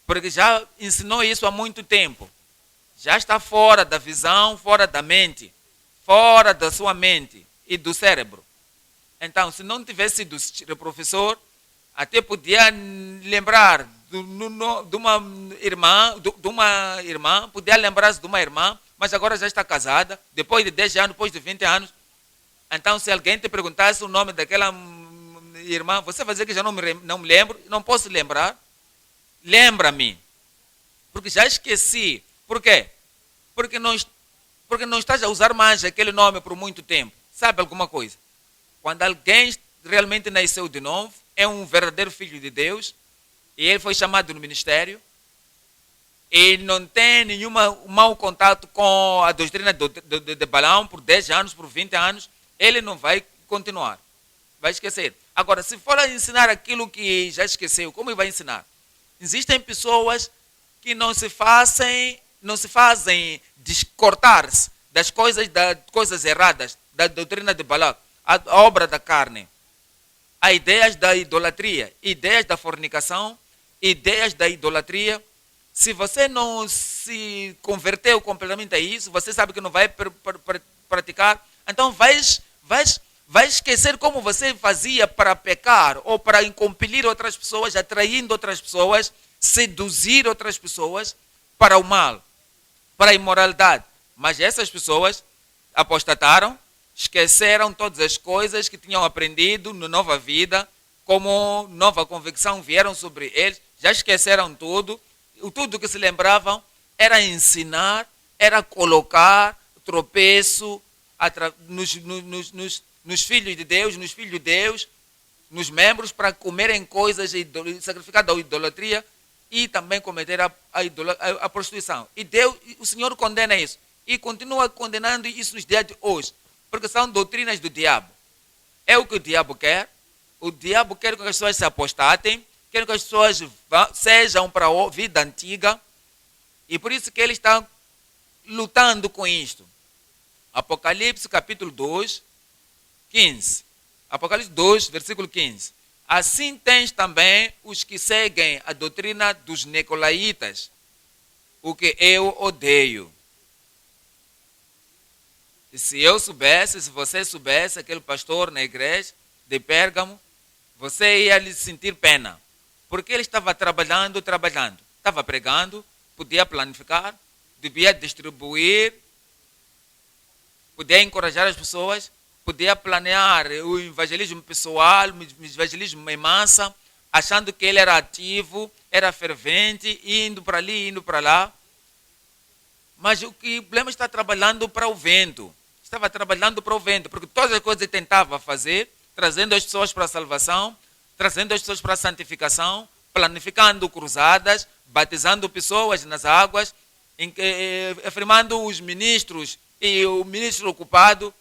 Porque já ensinou isso há muito tempo. Já está fora da visão, fora da mente, fora da sua mente e do cérebro. Então, se não tivesse sido professor, até podia lembrar de uma irmã, podia lembrar-se de uma irmã, mas agora já está casada, depois de 10 anos, depois de 20 anos. Então, se alguém te perguntasse o nome daquela irmã, você vai dizer que já não me lembro, não posso lembrar. Lembra-me, porque já esqueci. Por quê? Porque não estás a usar mais aquele nome por muito tempo. Sabe alguma coisa? Quando alguém realmente nasceu de novo, é um verdadeiro filho de Deus, e ele foi chamado no ministério, e não tem nenhum mau contato com a doutrina de Balão por 10 anos, por 20 anos, ele não vai continuar. Vai esquecer. Agora, se for a ensinar aquilo que já esqueceu, como ele vai ensinar? Existem pessoas que não se fazem descortar-se das coisas erradas, da doutrina de Balac, a obra da carne, a ideias da idolatria, ideias da fornicação, ideias da idolatria. Se você não se converteu completamente a isso, você sabe que não vai praticar, então vai esquecer como você fazia para pecar ou para incompelir outras pessoas, atraindo outras pessoas, seduzir outras pessoas para o mal, para a imoralidade. Mas essas pessoas apostataram, esqueceram todas as coisas que tinham aprendido na nova vida, como nova convicção vieram sobre eles, já esqueceram tudo. Tudo que se lembravam era ensinar, era colocar tropeço nos filhos de Deus, nos membros, para comerem coisas sacrificadas à idolatria e também cometer a prostituição. E o Senhor condena isso. E continua condenando isso nos dias de hoje. Porque são doutrinas do diabo. É o que o diabo quer. O diabo quer que as pessoas se apostatem, quer que as pessoas sejam para a vida antiga. E por isso que ele está lutando com isto. Apocalipse capítulo 2, 15. Apocalipse 2, versículo 15. Assim tens também os que seguem a doutrina dos nicolaítas, o que eu odeio. E se eu soubesse, se você soubesse, aquele pastor na igreja de Pérgamo, você ia lhe sentir pena. Porque ele estava trabalhando. Estava pregando, podia planificar, devia distribuir, podia encorajar as pessoas, podia planear o evangelismo pessoal, o evangelismo em massa, achando que ele era ativo, era fervente, indo para ali, indo para lá. Mas o problema está trabalhando para o vento. Estava trabalhando para o vento, porque todas as coisas que tentava fazer, trazendo as pessoas para a salvação, trazendo as pessoas para a santificação, planificando cruzadas, batizando pessoas nas águas, afirmando os ministros e o ministro ocupado,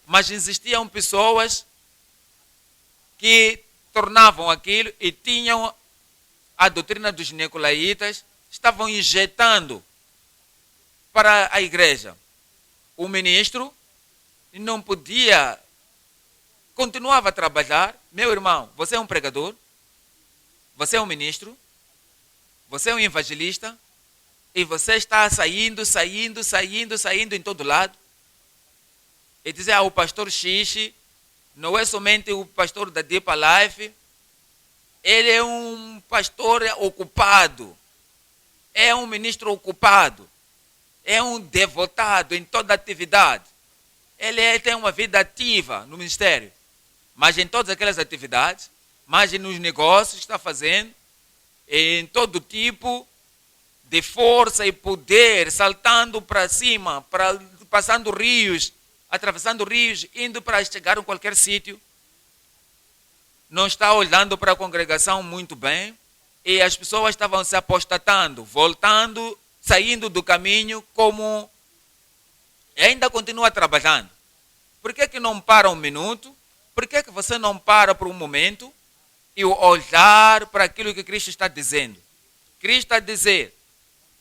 mas existiam pessoas que tornavam aquilo e tinham a doutrina dos nicolaítas, estavam injetando para a igreja. O ministro não podia, continuava a trabalhar. Meu irmão, você é um pregador, você é um ministro, você é um evangelista, e você está saindo em todo lado. E dizer, o pastor Xixi não é somente o pastor da Deep Life, ele é um pastor ocupado, é um ministro ocupado, é um devotado em toda atividade. Ele tem uma vida ativa no ministério, mas em todas aquelas atividades, mas nos negócios que está fazendo, em todo tipo de força e poder, saltando para cima, passando rios, atravessando rios, indo para chegar em qualquer sítio. Não está olhando para a congregação muito bem, e as pessoas estavam se apostatando, voltando, saindo do caminho, como ainda continua trabalhando. Por que não para um minuto? Por que você não para por um momento e olhar para aquilo que Cristo está dizendo? Cristo está a dizer,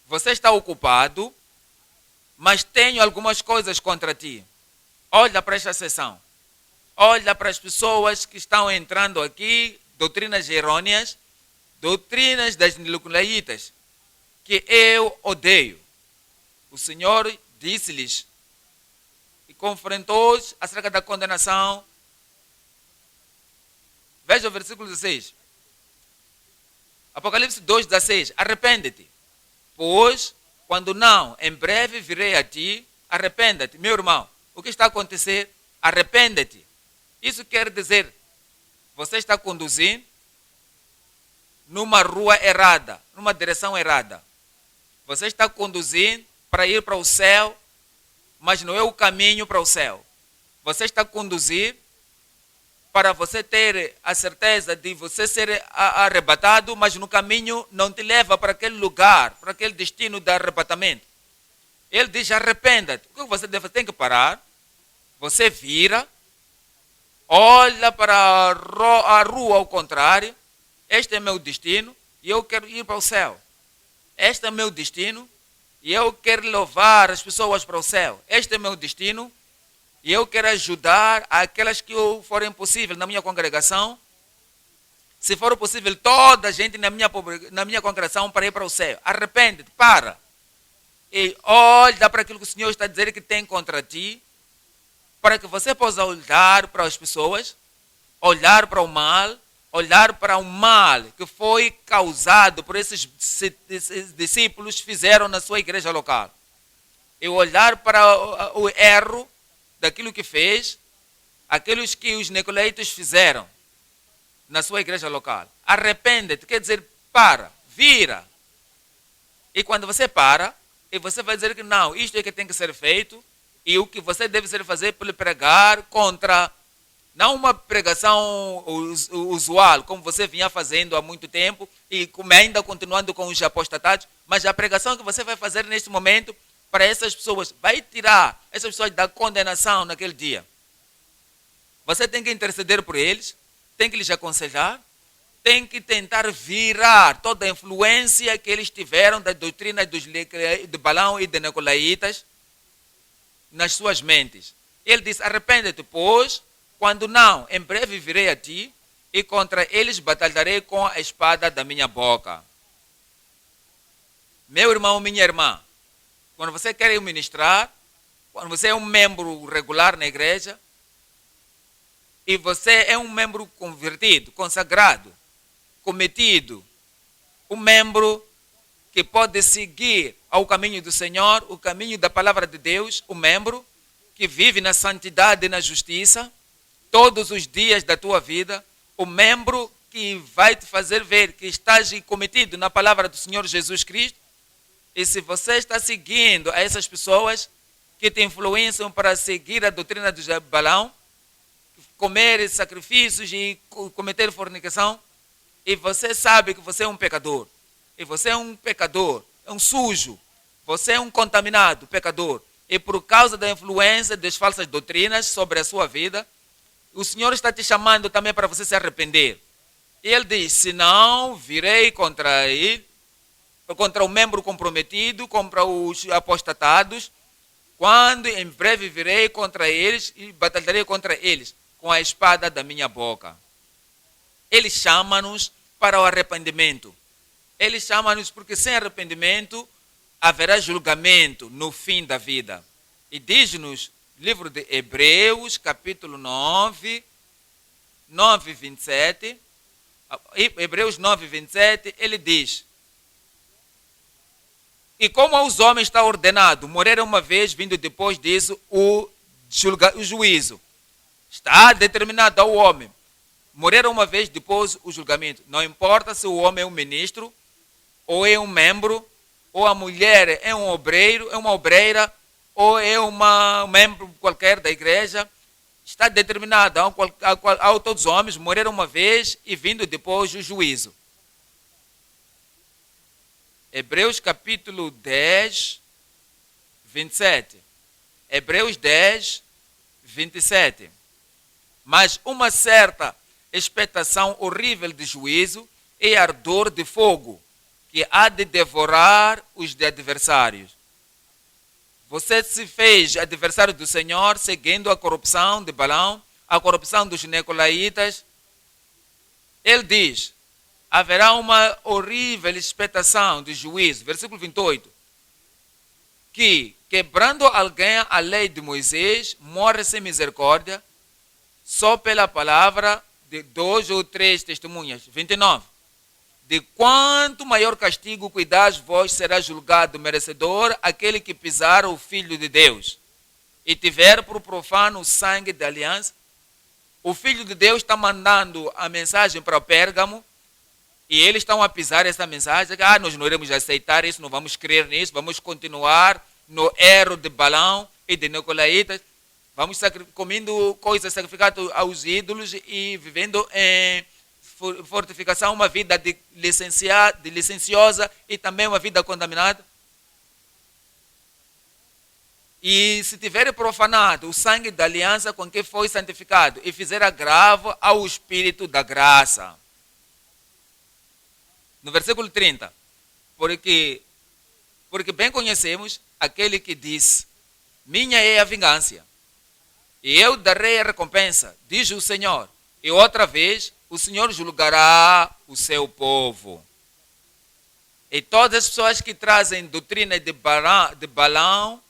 você está ocupado, mas tenho algumas coisas contra ti. Olha para esta sessão. Olha para as pessoas que estão entrando aqui, doutrinas errôneas, doutrinas das nicolaítas, que eu odeio. O Senhor disse-lhes e confrontou-os acerca da condenação. Veja o versículo 16. Apocalipse 2,16. Arrepende-te, pois quando não, em breve virei a ti. Arrependa-te. Meu irmão, o que está a acontecer? Arrepende-te. Isso quer dizer, você está conduzindo numa rua errada, numa direção errada. Você está conduzindo para ir para o céu, mas não é o caminho para o céu. Você está conduzindo para você ter a certeza de você ser arrebatado, mas no caminho não te leva para aquele lugar, para aquele destino de arrebatamento. Ele diz, arrependa-te. O que você deve? Tem que parar. Você vira, olha para a rua ao contrário. Este é meu destino e eu quero ir para o céu. Este é meu destino e eu quero levar as pessoas para o céu. Este é meu destino e eu quero ajudar aquelas que forem possível na minha congregação. Se for possível, toda a gente na minha congregação para ir para o céu. Arrepende-te, para. E olha para aquilo que o Senhor está dizendo que tem contra ti, para que você possa olhar para as pessoas, olhar para o mal que foi causado por esses discípulos fizeram na sua igreja local. E olhar para o erro daquilo que fez, aqueles que os nicolaítas fizeram na sua igreja local. Arrepende-te, quer dizer, para, vira. E quando você para, e você vai dizer que não, isto é que tem que ser feito, e o que você deve ser fazer para pregar contra, não uma pregação usual, como você vinha fazendo há muito tempo, e ainda continuando com os apostatados, mas a pregação que você vai fazer neste momento, para essas pessoas, vai tirar essas pessoas da condenação naquele dia. Você tem que interceder por eles, tem que lhes aconselhar, tem que tentar virar toda a influência que eles tiveram da doutrina de Balão e de nicolaítas nas suas mentes. Ele diz, arrepende-te, pois, quando não, em breve virei a ti e contra eles batalharei com a espada da minha boca. Meu irmão, minha irmã, quando você quer ministrar, Quando você é um membro regular na igreja e você é um membro convertido, consagrado, cometido, um membro que pode seguir ao caminho do Senhor, o caminho da palavra de Deus, um membro que vive na santidade e na justiça todos os dias da tua vida, o membro que vai te fazer ver que estás cometido na palavra do Senhor Jesus Cristo. E se você está seguindo a essas pessoas que te influenciam para seguir a doutrina do Balaão, comer sacrifícios e cometer fornicação, e você sabe que você é um pecador, e você é um pecador, é um sujo, você é um contaminado, pecador, e por causa da influência das falsas doutrinas sobre a sua vida, o Senhor está te chamando também para você se arrepender. E ele diz, se não, virei contra ele, contra o membro comprometido, contra os apostatados, quando em breve virei contra eles e batalharei contra eles com a espada da minha boca. Ele chama-nos para o arrependimento. Ele chama-nos porque sem arrependimento haverá julgamento no fim da vida. E diz-nos, livro de Hebreus, capítulo 9, 27, Hebreus 9, 27, ele diz, e como aos homens está ordenado morrer uma vez, vindo depois disso o juízo. Está determinado ao homem morrer uma vez, depois o julgamento. Não importa se o homem é um ministro, ou é um membro, ou a mulher é um obreiro, é uma obreira, ou é um membro qualquer da igreja, está determinado a todos os homens morrer uma vez e vindo depois o juízo. Hebreus capítulo 10, 27. Hebreus 10, 27. Mas uma certa expectação horrível de juízo e ardor de fogo, que há de devorar os adversários. Você se fez adversário do Senhor seguindo a corrupção de Balaão, a corrupção dos nicolaítas. Ele diz, haverá uma horrível expectação de juízo, versículo 28, que, quebrando alguém a lei de Moisés, morre sem misericórdia, só pela palavra de 2 ou 3 testemunhas. 29. De quanto maior castigo cuidais vós, será julgado merecedor aquele que pisar o Filho de Deus e tiver por profano o sangue da aliança. O Filho de Deus está mandando a mensagem para o Pérgamo e eles estão a pisar essa mensagem. Nós não iremos aceitar isso, não vamos crer nisso, vamos continuar no erro de Balaão e de Nicolaitas. Vamos comendo coisas sacrificadas aos ídolos e vivendo em fortificação, uma vida de licenciosa e também uma vida contaminada. E se tiver profanado o sangue da aliança com que foi santificado e fizer agravo ao Espírito da graça. No versículo 30, porque bem conhecemos aquele que diz, minha é a vingança, e eu darei a recompensa, diz o Senhor. E outra vez, o Senhor julgará o seu povo. E todas as pessoas que trazem doutrina de Balaão,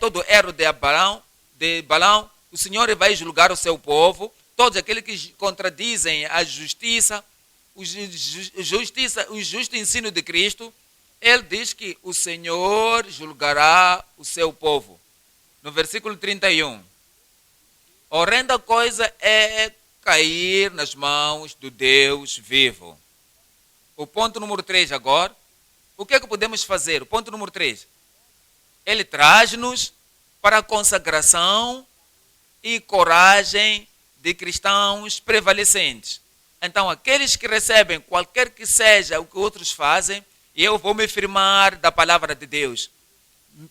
todo erro de Balaão, o Senhor vai julgar o seu povo. Todos aqueles que contradizem a justiça, o justo ensino de Cristo, ele diz que o Senhor julgará o seu povo. No versículo 31. Horrenda coisa é cair nas mãos do Deus vivo. O ponto número 3 agora. O que é que podemos fazer? O ponto número 3. Ele traz-nos para a consagração e coragem de cristãos prevalecentes. Então, aqueles que recebem qualquer que seja o que outros fazem, eu vou me firmar da palavra de Deus.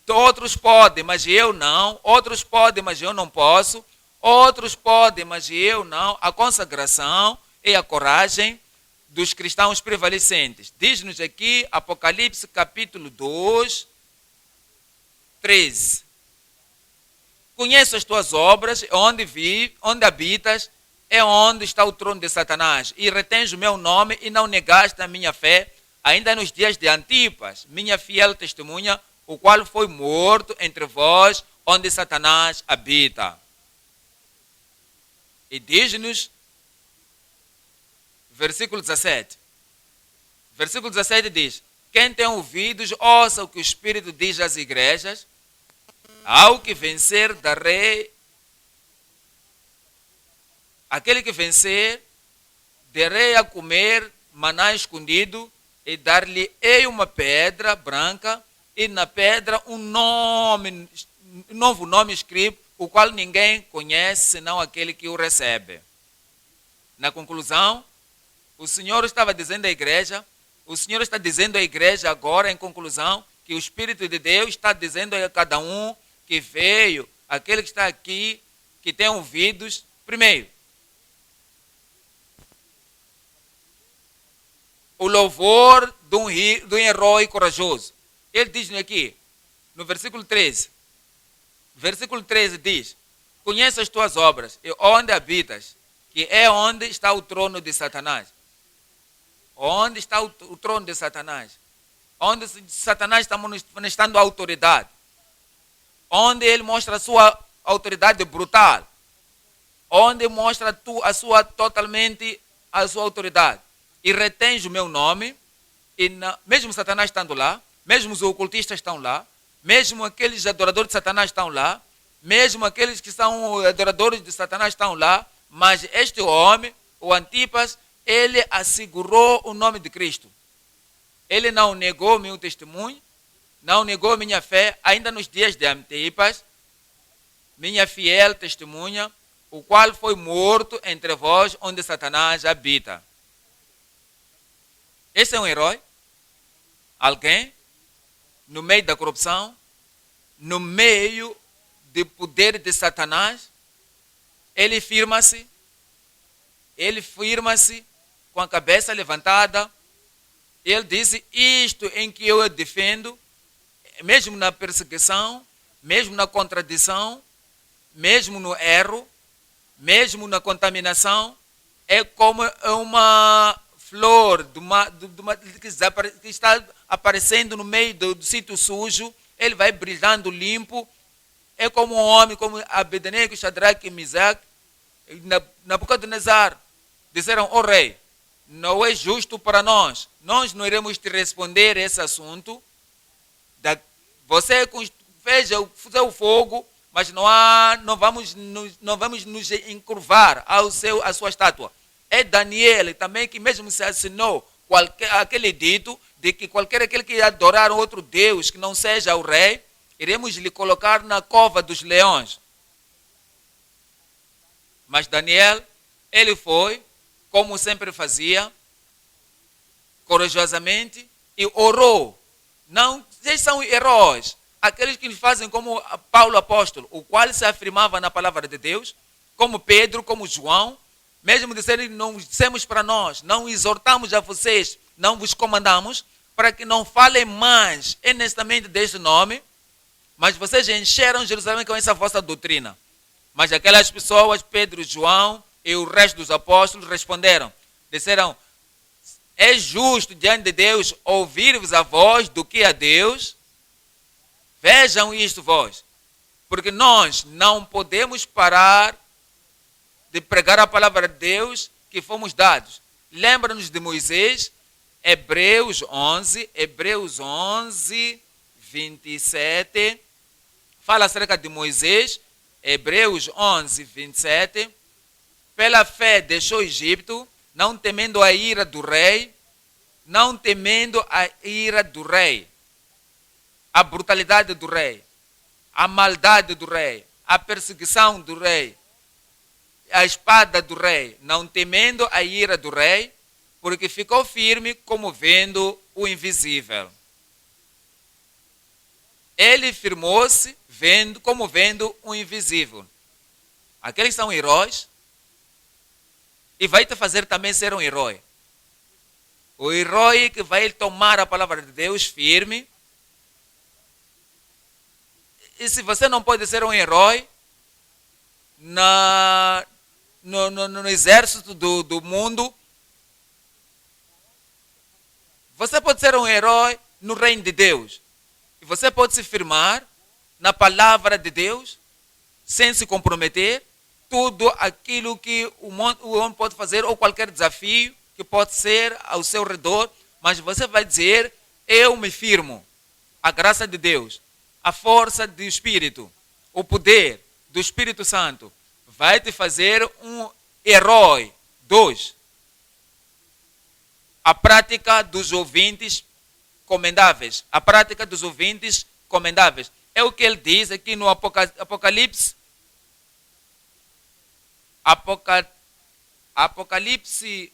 Outros podem, mas eu não. Outros podem, mas eu não posso. Outros podem, mas eu não. A consagração e a coragem dos cristãos prevalecentes. Diz-nos aqui, Apocalipse capítulo 2, 13. Conheço as tuas obras, onde vives, onde habitas, é onde está o trono de Satanás. E retens o meu nome e não negaste a minha fé, ainda nos dias de Antipas, minha fiel testemunha, o qual foi morto entre vós, onde Satanás habita. E diz-nos, versículo 17. Versículo 17 diz: quem tem ouvidos, ouça o que o Espírito diz às igrejas. Ao que vencer, darei. Aquele que vencer, darei a comer maná escondido, e dar-lhe-ei uma pedra branca, e na pedra um novo nome escrito, o qual ninguém conhece, senão aquele que o recebe. Na conclusão, o Senhor estava dizendo à igreja, o Senhor está dizendo à igreja agora, em conclusão, que o Espírito de Deus está dizendo a cada um que veio, aquele que está aqui, que tem ouvidos, primeiro, o louvor de um herói corajoso. Ele diz aqui, no versículo 13. Versículo 13 diz: conheço as tuas obras e onde habitas, que é onde está o trono de Satanás. Onde está o trono de Satanás? Onde Satanás está manifestando a autoridade. Onde ele mostra a sua autoridade brutal. Onde mostra totalmente a sua autoridade. E retens o meu nome, e mesmo Satanás estando lá, mesmo os ocultistas estão lá, mesmo aqueles adoradores de Satanás estão lá, mesmo aqueles que são adoradores de Satanás estão lá, mas este homem, o Antipas, ele assegurou o nome de Cristo. Ele não negou meu testemunho, não negou minha fé, ainda nos dias de Antipas, minha fiel testemunha, o qual foi morto entre vós, onde Satanás habita. Esse é um herói? Alguém? No meio da corrupção? No meio do poder de Satanás? Ele firma-se com a cabeça levantada. Ele diz: isto em que eu defendo, mesmo na perseguição, mesmo na contradição, mesmo no erro, mesmo na contaminação, é como uma flor que está aparecendo no meio do sítio sujo. Ele vai brilhando limpo. É como um homem, como Abednego, Shadraque e Misaque, Nabucodonosor, disseram: ó rei, não é justo para nós não iremos te responder esse assunto. Você fez o fogo, mas não vamos nos encurvar à sua estátua. É Daniel também que mesmo se assinou aquele dito de que aquele que adorar outro Deus que não seja o rei, iremos lhe colocar na cova dos leões. Mas Daniel, ele foi, como sempre fazia, corajosamente, e orou. Não, eles são heróis, aqueles que fazem como Paulo apóstolo, o qual se afirmava na palavra de Deus, como Pedro, como João, mesmo disserem: não dissemos para nós, não exortamos a vocês, não vos comandamos, para que não falem mais honestamente deste nome, mas vocês encheram Jerusalém com essa vossa doutrina. Mas aquelas pessoas, Pedro, João e o resto dos apóstolos, responderam, disseram: é justo diante de Deus ouvir-vos a voz do que a Deus? Vejam isto vós, porque nós não podemos parar de pregar a palavra de Deus que fomos dados. Lembra-nos de Moisés, Hebreus 11, 27, fala acerca de Moisés, Hebreus 11, 27, pela fé deixou o Egito, não temendo a ira do rei, a brutalidade do rei, a maldade do rei, a perseguição do rei, a espada do rei, não temendo a ira do rei, porque ficou firme como vendo o invisível. Ele firmou-se como vendo o invisível. Aqueles são heróis, e vai te fazer também ser um herói. O herói que vai tomar a palavra de Deus firme. E se você não pode ser um herói no exército do mundo, você pode ser um herói no reino de Deus. E você pode se firmar na palavra de Deus, sem se comprometer, tudo aquilo que o homem pode fazer, ou qualquer desafio que pode ser ao seu redor, mas você vai dizer, eu me firmo. A graça de Deus, a força do Espírito, o poder do Espírito Santo vai te fazer um herói. 2. A prática dos ouvintes comendáveis. A prática dos ouvintes comendáveis. É o que ele diz aqui no Apocalipse. Apocalipse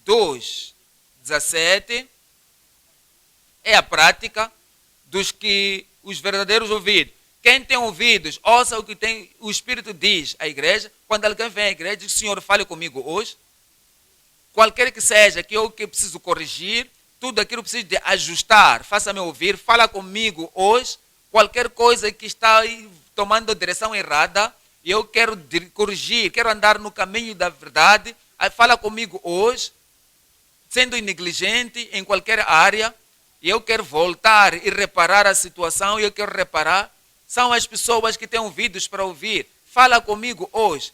2, 17. É a prática dos que os verdadeiros ouvidos. Quem tem ouvidos, ouça o que o Espírito diz à igreja. Quando alguém vem à igreja, diz, Senhor, fale comigo hoje. Qualquer que seja que eu que preciso corrigir, tudo aquilo que preciso de ajustar, faça-me ouvir, fala comigo hoje. Qualquer coisa que está tomando direção errada, eu quero corrigir, quero andar no caminho da verdade, fala comigo hoje, sendo negligente em qualquer área, e eu quero voltar e reparar a situação, e eu quero reparar. São as pessoas que têm ouvidos para ouvir. Fala comigo hoje.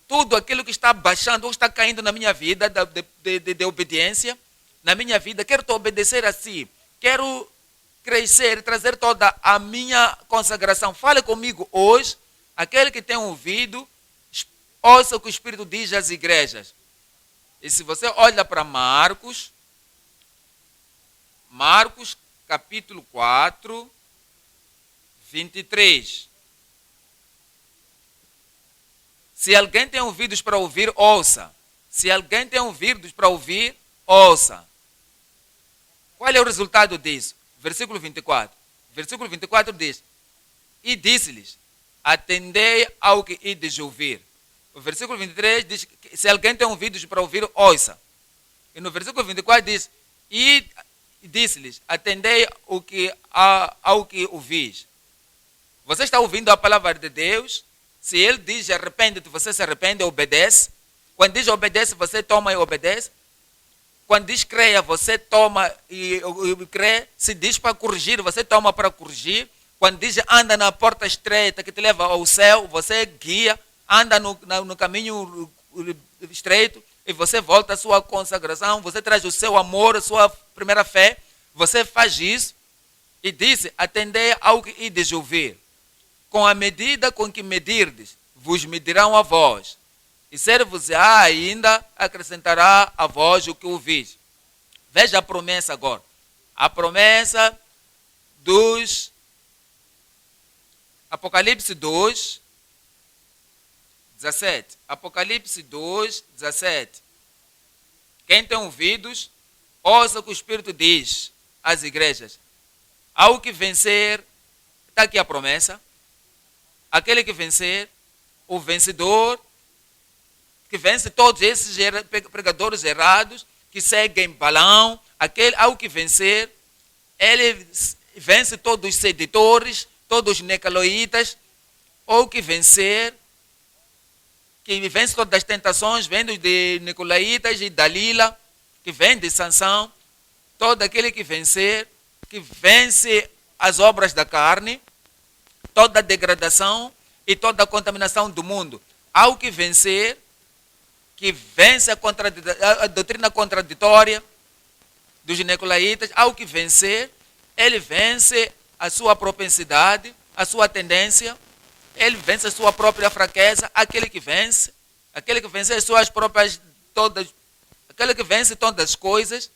Tudo aquilo que está baixando ou está caindo na minha vida de obediência, na minha vida, quero te obedecer a si. Quero crescer, trazer toda a minha consagração. Fale comigo hoje. Aquele que tem ouvido, ouça o que o Espírito diz às igrejas. E se você olha para Marcos capítulo 4, 23. Se alguém tem ouvidos para ouvir, ouça. Se alguém tem ouvidos para ouvir, ouça. Qual é o resultado disso? Versículo 24. Versículo 24 diz, e disse-lhes, atendei ao que ides ouvir. O versículo 23 diz, se alguém tem ouvidos para ouvir, ouça. E no versículo 24 diz, e disse-lhes, atendei ao que ouvis. Você está ouvindo a palavra de Deus? Se ele diz arrepende-te, você se arrepende e obedece. Quando diz obedece, você toma e obedece. Quando diz creia, você toma e crê. Se diz para corrigir, você toma para corrigir. Quando diz anda na porta estreita que te leva ao céu, você guia, anda no caminho estreito e você volta à sua consagração, você traz o seu amor, a sua primeira fé. Você faz isso e diz, atendei ao que ides ouvir. Com a medida com que medirdes, vos medirão a vós. E ser-vos-á ainda, acrescentará a vós o que ouvis. Veja a promessa agora. A promessa dos Apocalipse 2, 17. Apocalipse 2, 17. Quem tem ouvidos, ouça o que o Espírito diz às igrejas. Ao que vencer, está aqui a promessa. Aquele que vencer, o vencedor, que vence todos esses pregadores errados, que seguem Balaão, ao que vencer, ele vence todos os sedutores, todos os nicolaítas, ou que vencer, que vence todas as tentações, vem de nicolaítas e Dalila, que vem de Sansão, todo aquele que vencer, que vence as obras da carne, toda a degradação e toda a contaminação do mundo. Ao que vencer, que vence a doutrina contraditória dos nicolaítas, ao que vencer, ele vence a sua propensidade, a sua tendência, ele vence a sua própria fraqueza, aquele que vence as suas próprias, aquele que vence todas as coisas,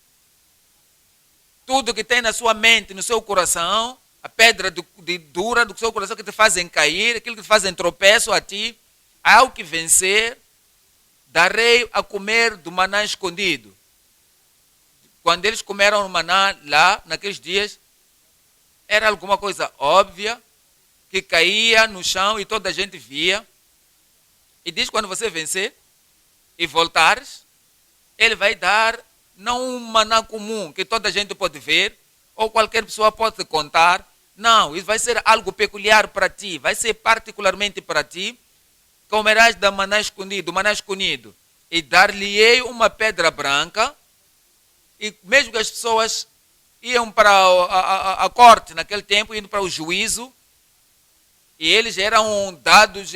tudo que tem na sua mente, no seu coração, a pedra dura do seu coração que te fazem cair, aquilo que te fazem tropeço a ti, ao que vencer, darei a comer do maná escondido. Quando eles comeram o maná lá, naqueles dias, era alguma coisa óbvia, que caía no chão e toda a gente via. E diz, quando você vencer e voltares, ele vai dar, não um maná comum, que toda a gente pode ver, ou qualquer pessoa pode contar. Não, isso vai ser algo peculiar para ti, vai ser particularmente para ti. Comerás do maná escondido, e dar-lhe-ei uma pedra branca, e mesmo que as pessoas iam para a corte naquele tempo, indo para o juízo, e eles eram dados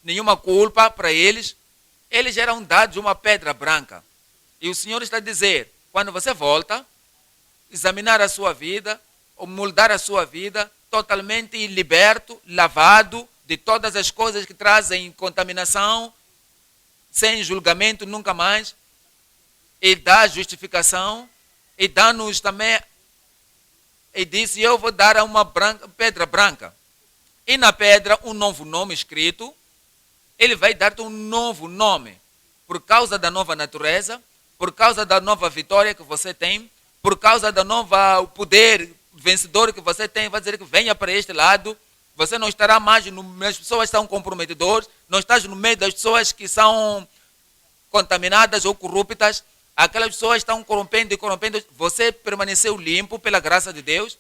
nenhuma culpa para eles eram dados uma pedra branca. E o Senhor está a dizer, quando você volta, examinar a sua vida, ou moldar a sua vida, totalmente liberto, lavado de todas as coisas que trazem contaminação, sem julgamento nunca mais, e dá justificação, e dá-nos também, e disse, eu vou dar uma pedra branca. E na pedra um novo nome escrito, ele vai dar-te um novo nome, por causa da nova natureza, por causa da nova vitória que você tem, por causa da nova poder vencedor que você tem, vai dizer que venha para este lado, você não estará mais no meio das pessoas que são comprometedoras, não estás no meio das pessoas que são contaminadas ou corruptas, aquelas pessoas estão corrompendo e corrompendo, você permaneceu limpo pela graça de Deus,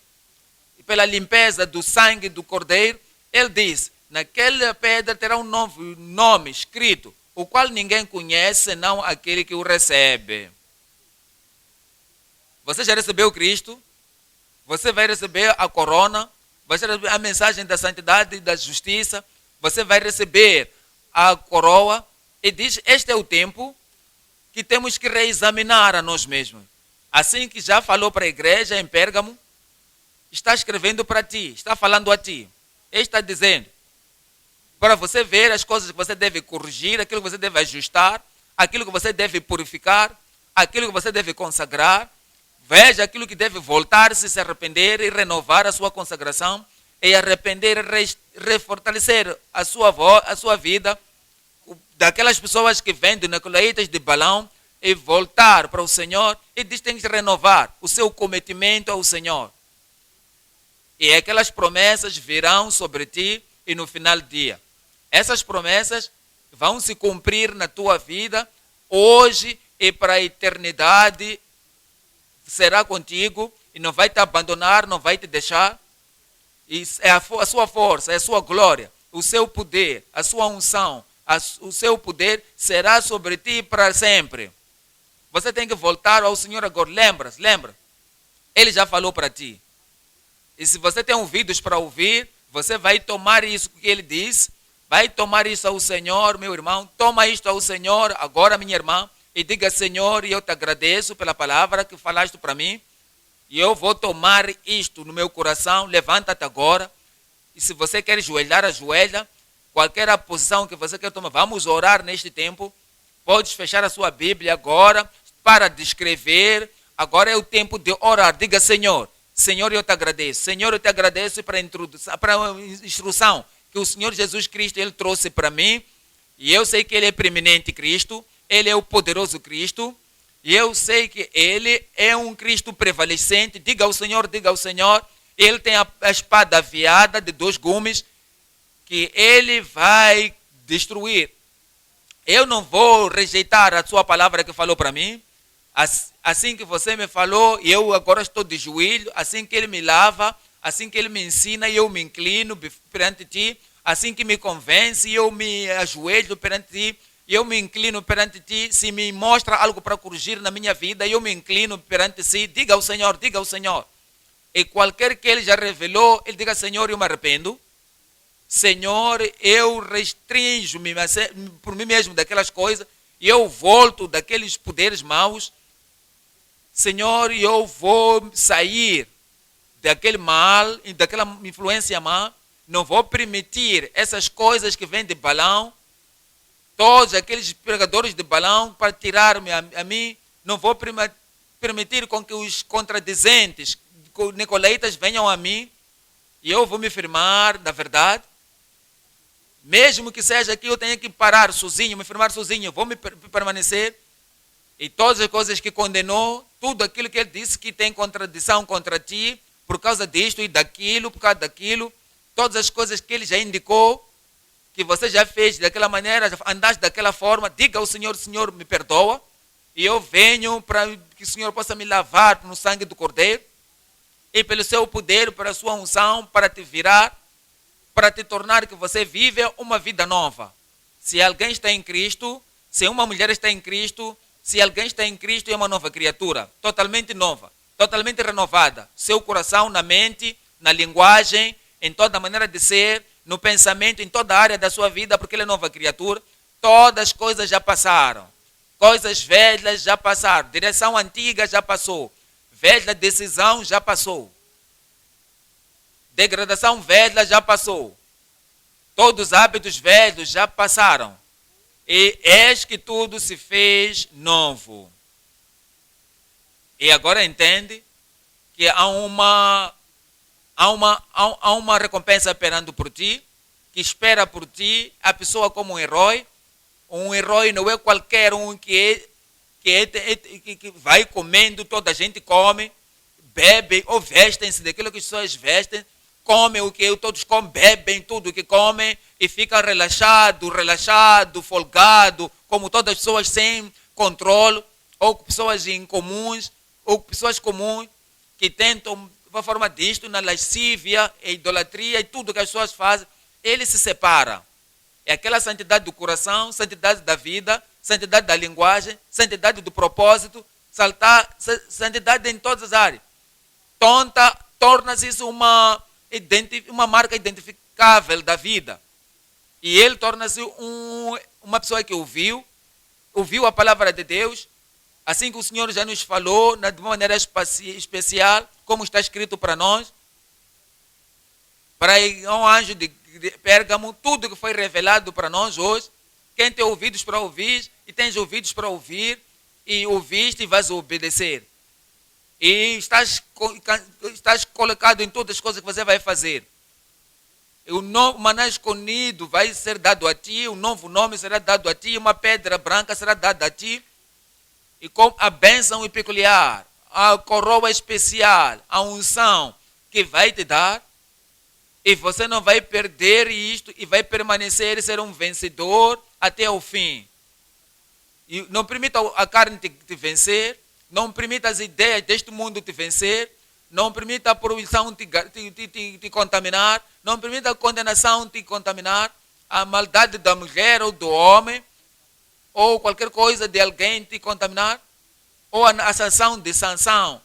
e pela limpeza do sangue do Cordeiro. Ele diz, naquela pedra terá um novo nome escrito, o qual ninguém conhece, senão aquele que o recebe. Você já recebeu Cristo? Você vai receber a corona, vai receber a mensagem da santidade e da justiça, você vai receber a coroa, e diz, este é o tempo que temos que reexaminar a nós mesmos. Assim que já falou para a igreja em Pérgamo, está escrevendo para ti, está falando a ti. Ele está dizendo, para você ver as coisas que você deve corrigir, aquilo que você deve ajustar, aquilo que você deve purificar, aquilo que você deve consagrar. Veja aquilo que deve voltar-se, se arrepender e renovar a sua consagração, e arrepender e refortalecer a sua vida, daquelas pessoas que vendem nicolaítas de balão, e voltar para o Senhor, e diz que tem que renovar o seu cometimento ao Senhor. E aquelas promessas virão sobre ti, e no final do dia, essas promessas vão se cumprir na tua vida, hoje e para a eternidade, será contigo, e não vai te abandonar, não vai te deixar. E é a sua força, é a sua glória, o seu poder, a sua unção, o seu poder será sobre ti para sempre. Você tem que voltar ao Senhor agora, lembra? Ele já falou para ti. E se você tem ouvidos para ouvir, você vai tomar isso que ele diz, vai tomar isso ao Senhor, meu irmão, toma isto ao Senhor agora, minha irmã, e diga, Senhor, eu te agradeço pela palavra que falaste para mim, e eu vou tomar isto no meu coração, levanta-te agora, e se você quer ajoelha, qualquer posição que você quer tomar, vamos orar neste tempo, podes fechar a sua Bíblia agora, para descrever, agora é o tempo de orar, diga, Senhor, eu te agradeço, Senhor, eu te agradeço para a instrução que o Senhor Jesus Cristo, Ele trouxe para mim, e eu sei que Ele é preeminente Cristo, Ele é o poderoso Cristo, e eu sei que Ele é um Cristo prevalecente, diga ao Senhor, Ele tem a espada afiada de 2 gumes, que Ele vai destruir. Eu não vou rejeitar a sua palavra que falou para mim, assim que você me falou, e eu agora estou de joelho, assim que Ele me lava, assim que Ele me ensina, eu me inclino perante Ti, assim que me convence, eu me ajoelho perante Ti, eu me inclino perante Ti, se me mostra algo para corrigir na minha vida, eu me inclino perante Si, diga ao Senhor, e qualquer que Ele já revelou, Ele diga, Senhor, eu me arrependo, Senhor, eu restringo-me por mim mesmo daquelas coisas, e eu volto daqueles poderes maus, Senhor, eu vou sair daquele mal, daquela influência má, não vou permitir essas coisas que vêm de balão, todos aqueles pregadores de balão para tirar-me a mim, não vou permitir com que os contradizentes, nicolaítas venham a mim, e eu vou me firmar na verdade, mesmo que seja que eu tenha que parar sozinho, me firmar sozinho, vou me permanecer, e todas as coisas que condenou, tudo aquilo que ele disse que tem contradição contra ti, por causa disto e daquilo, por causa daquilo, todas as coisas que ele já indicou, que você já fez daquela maneira, andaste daquela forma, diga ao Senhor, Senhor, me perdoa, e eu venho para que o Senhor possa me lavar no sangue do Cordeiro, e pelo seu poder, pela sua unção, para te virar, para te tornar que você vive uma vida nova. Se alguém está em Cristo, se uma mulher está em Cristo, se alguém está em Cristo, é uma nova criatura, totalmente nova. totalmente renovada. Seu coração, na mente, na linguagem, em toda a maneira de ser, no pensamento, em toda a área da sua vida, porque ele é nova criatura. Todas as coisas já passaram. Coisas velhas já passaram. Direção antiga já passou. Velha decisão já passou. Degradação velha já passou. Todos os hábitos velhos já passaram. E eis que tudo se fez novo. E agora entende que há uma recompensa esperando por ti, que espera por ti a pessoa como um herói. Um herói não é qualquer um que vai comendo, toda a gente come, bebe ou vestem-se daquilo que as pessoas vestem, comem o que todos comem, bebem tudo o que comem e ficam relaxado, folgado, como todas as pessoas sem controle, ou pessoas incomuns, ou pessoas comuns que tentam, de forma disto, na lascívia, a idolatria e tudo que as pessoas fazem, ele se separa. É aquela santidade do coração, santidade da vida, santidade da linguagem, santidade do propósito, santidade em todas as áreas. Torna-se isso uma marca identificável da vida. E ele torna-se uma pessoa que ouviu a palavra de Deus, assim que o Senhor já nos falou, de uma maneira especial, como está escrito para nós, para um anjo de Pérgamo, tudo que foi revelado para nós hoje. Quem tem ouvidos para ouvir, e tens ouvidos para ouvir, e ouviste e vais obedecer. E estás colocado em todas as coisas que você vai fazer. O maná escondido vai ser dado a ti, um novo nome será dado a ti, uma pedra branca será dada a ti, e com a bênção peculiar, a coroa especial, a unção que vai te dar, e você não vai perder isto e vai permanecer e ser um vencedor até o fim. E não permita a carne te vencer, não permita as ideias deste mundo te vencer, não permita a proibição te contaminar, não permita a condenação te contaminar, a maldade da mulher ou do homem, ou qualquer coisa de alguém te contaminar, ou a sanção de Sansão,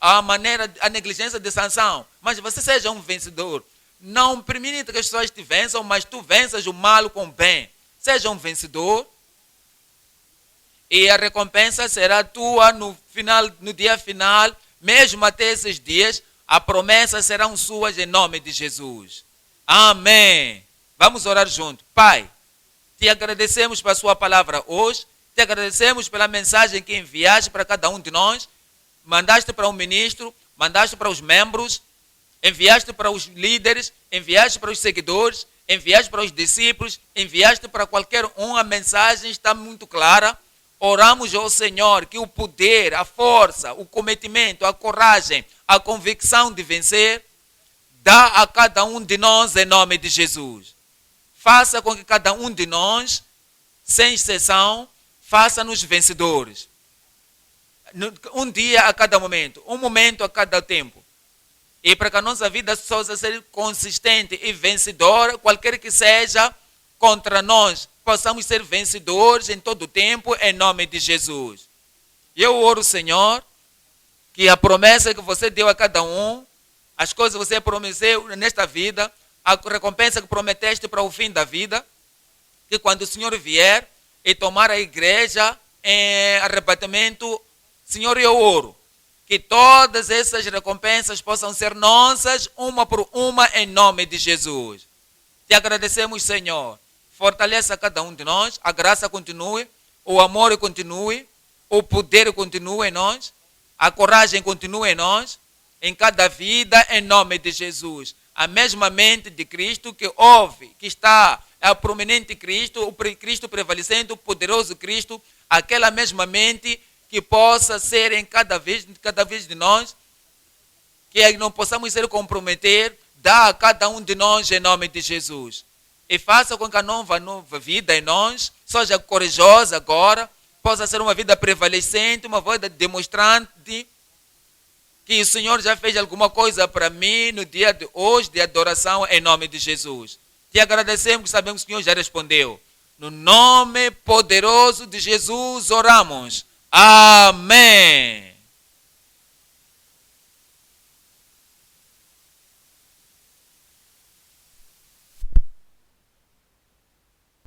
a negligência de Sansão. Mas você seja um vencedor. Não permita que as pessoas te vençam, mas tu venças o mal com o bem. Seja um vencedor. E a recompensa será tua no dia final, mesmo até esses dias, a promessa serão suas em nome de Jesus. Amém. Vamos orar juntos. Pai, te agradecemos pela sua palavra hoje, te agradecemos pela mensagem que enviaste para cada um de nós, mandaste para o ministro, mandaste para os membros, enviaste para os líderes, enviaste para os seguidores, enviaste para os discípulos, enviaste para qualquer um, a mensagem está muito clara. Oramos ao Senhor que o poder, a força, o cometimento, a coragem, a convicção de vencer, dá a cada um de nós em nome de Jesus. Faça com que cada um de nós, sem exceção, faça-nos vencedores. Um dia a cada momento, um momento a cada tempo. E para que a nossa vida possa ser consistente e vencedora, qualquer que seja contra nós, possamos ser vencedores em todo o tempo, em nome de Jesus. Eu oro, Senhor, que a promessa que você deu a cada um, as coisas que você prometeu nesta vida, a recompensa que prometeste para o fim da vida, que quando o Senhor vier e tomar a igreja em arrebatamento, Senhor, eu oro que todas essas recompensas possam ser nossas, uma por uma, em nome de Jesus. Te agradecemos, Senhor. Fortaleça cada um de nós, a graça continue, o amor continue, o poder continue em nós, a coragem continue em nós, em cada vida, em nome de Jesus. A mesma mente de Cristo que ouve, que está a prominente Cristo, o Cristo prevalecente, o poderoso Cristo, aquela mesma mente que possa ser em cada vez de nós, que não possamos ser comprometer, dá a cada um de nós em nome de Jesus. E faça com que a nova vida em nós seja corajosa agora, possa ser uma vida prevalecente, uma vida demonstrante que o Senhor já fez alguma coisa para mim no dia de hoje, de adoração, em nome de Jesus. Te agradecemos que sabemos que o Senhor já respondeu. No nome poderoso de Jesus oramos. Amém.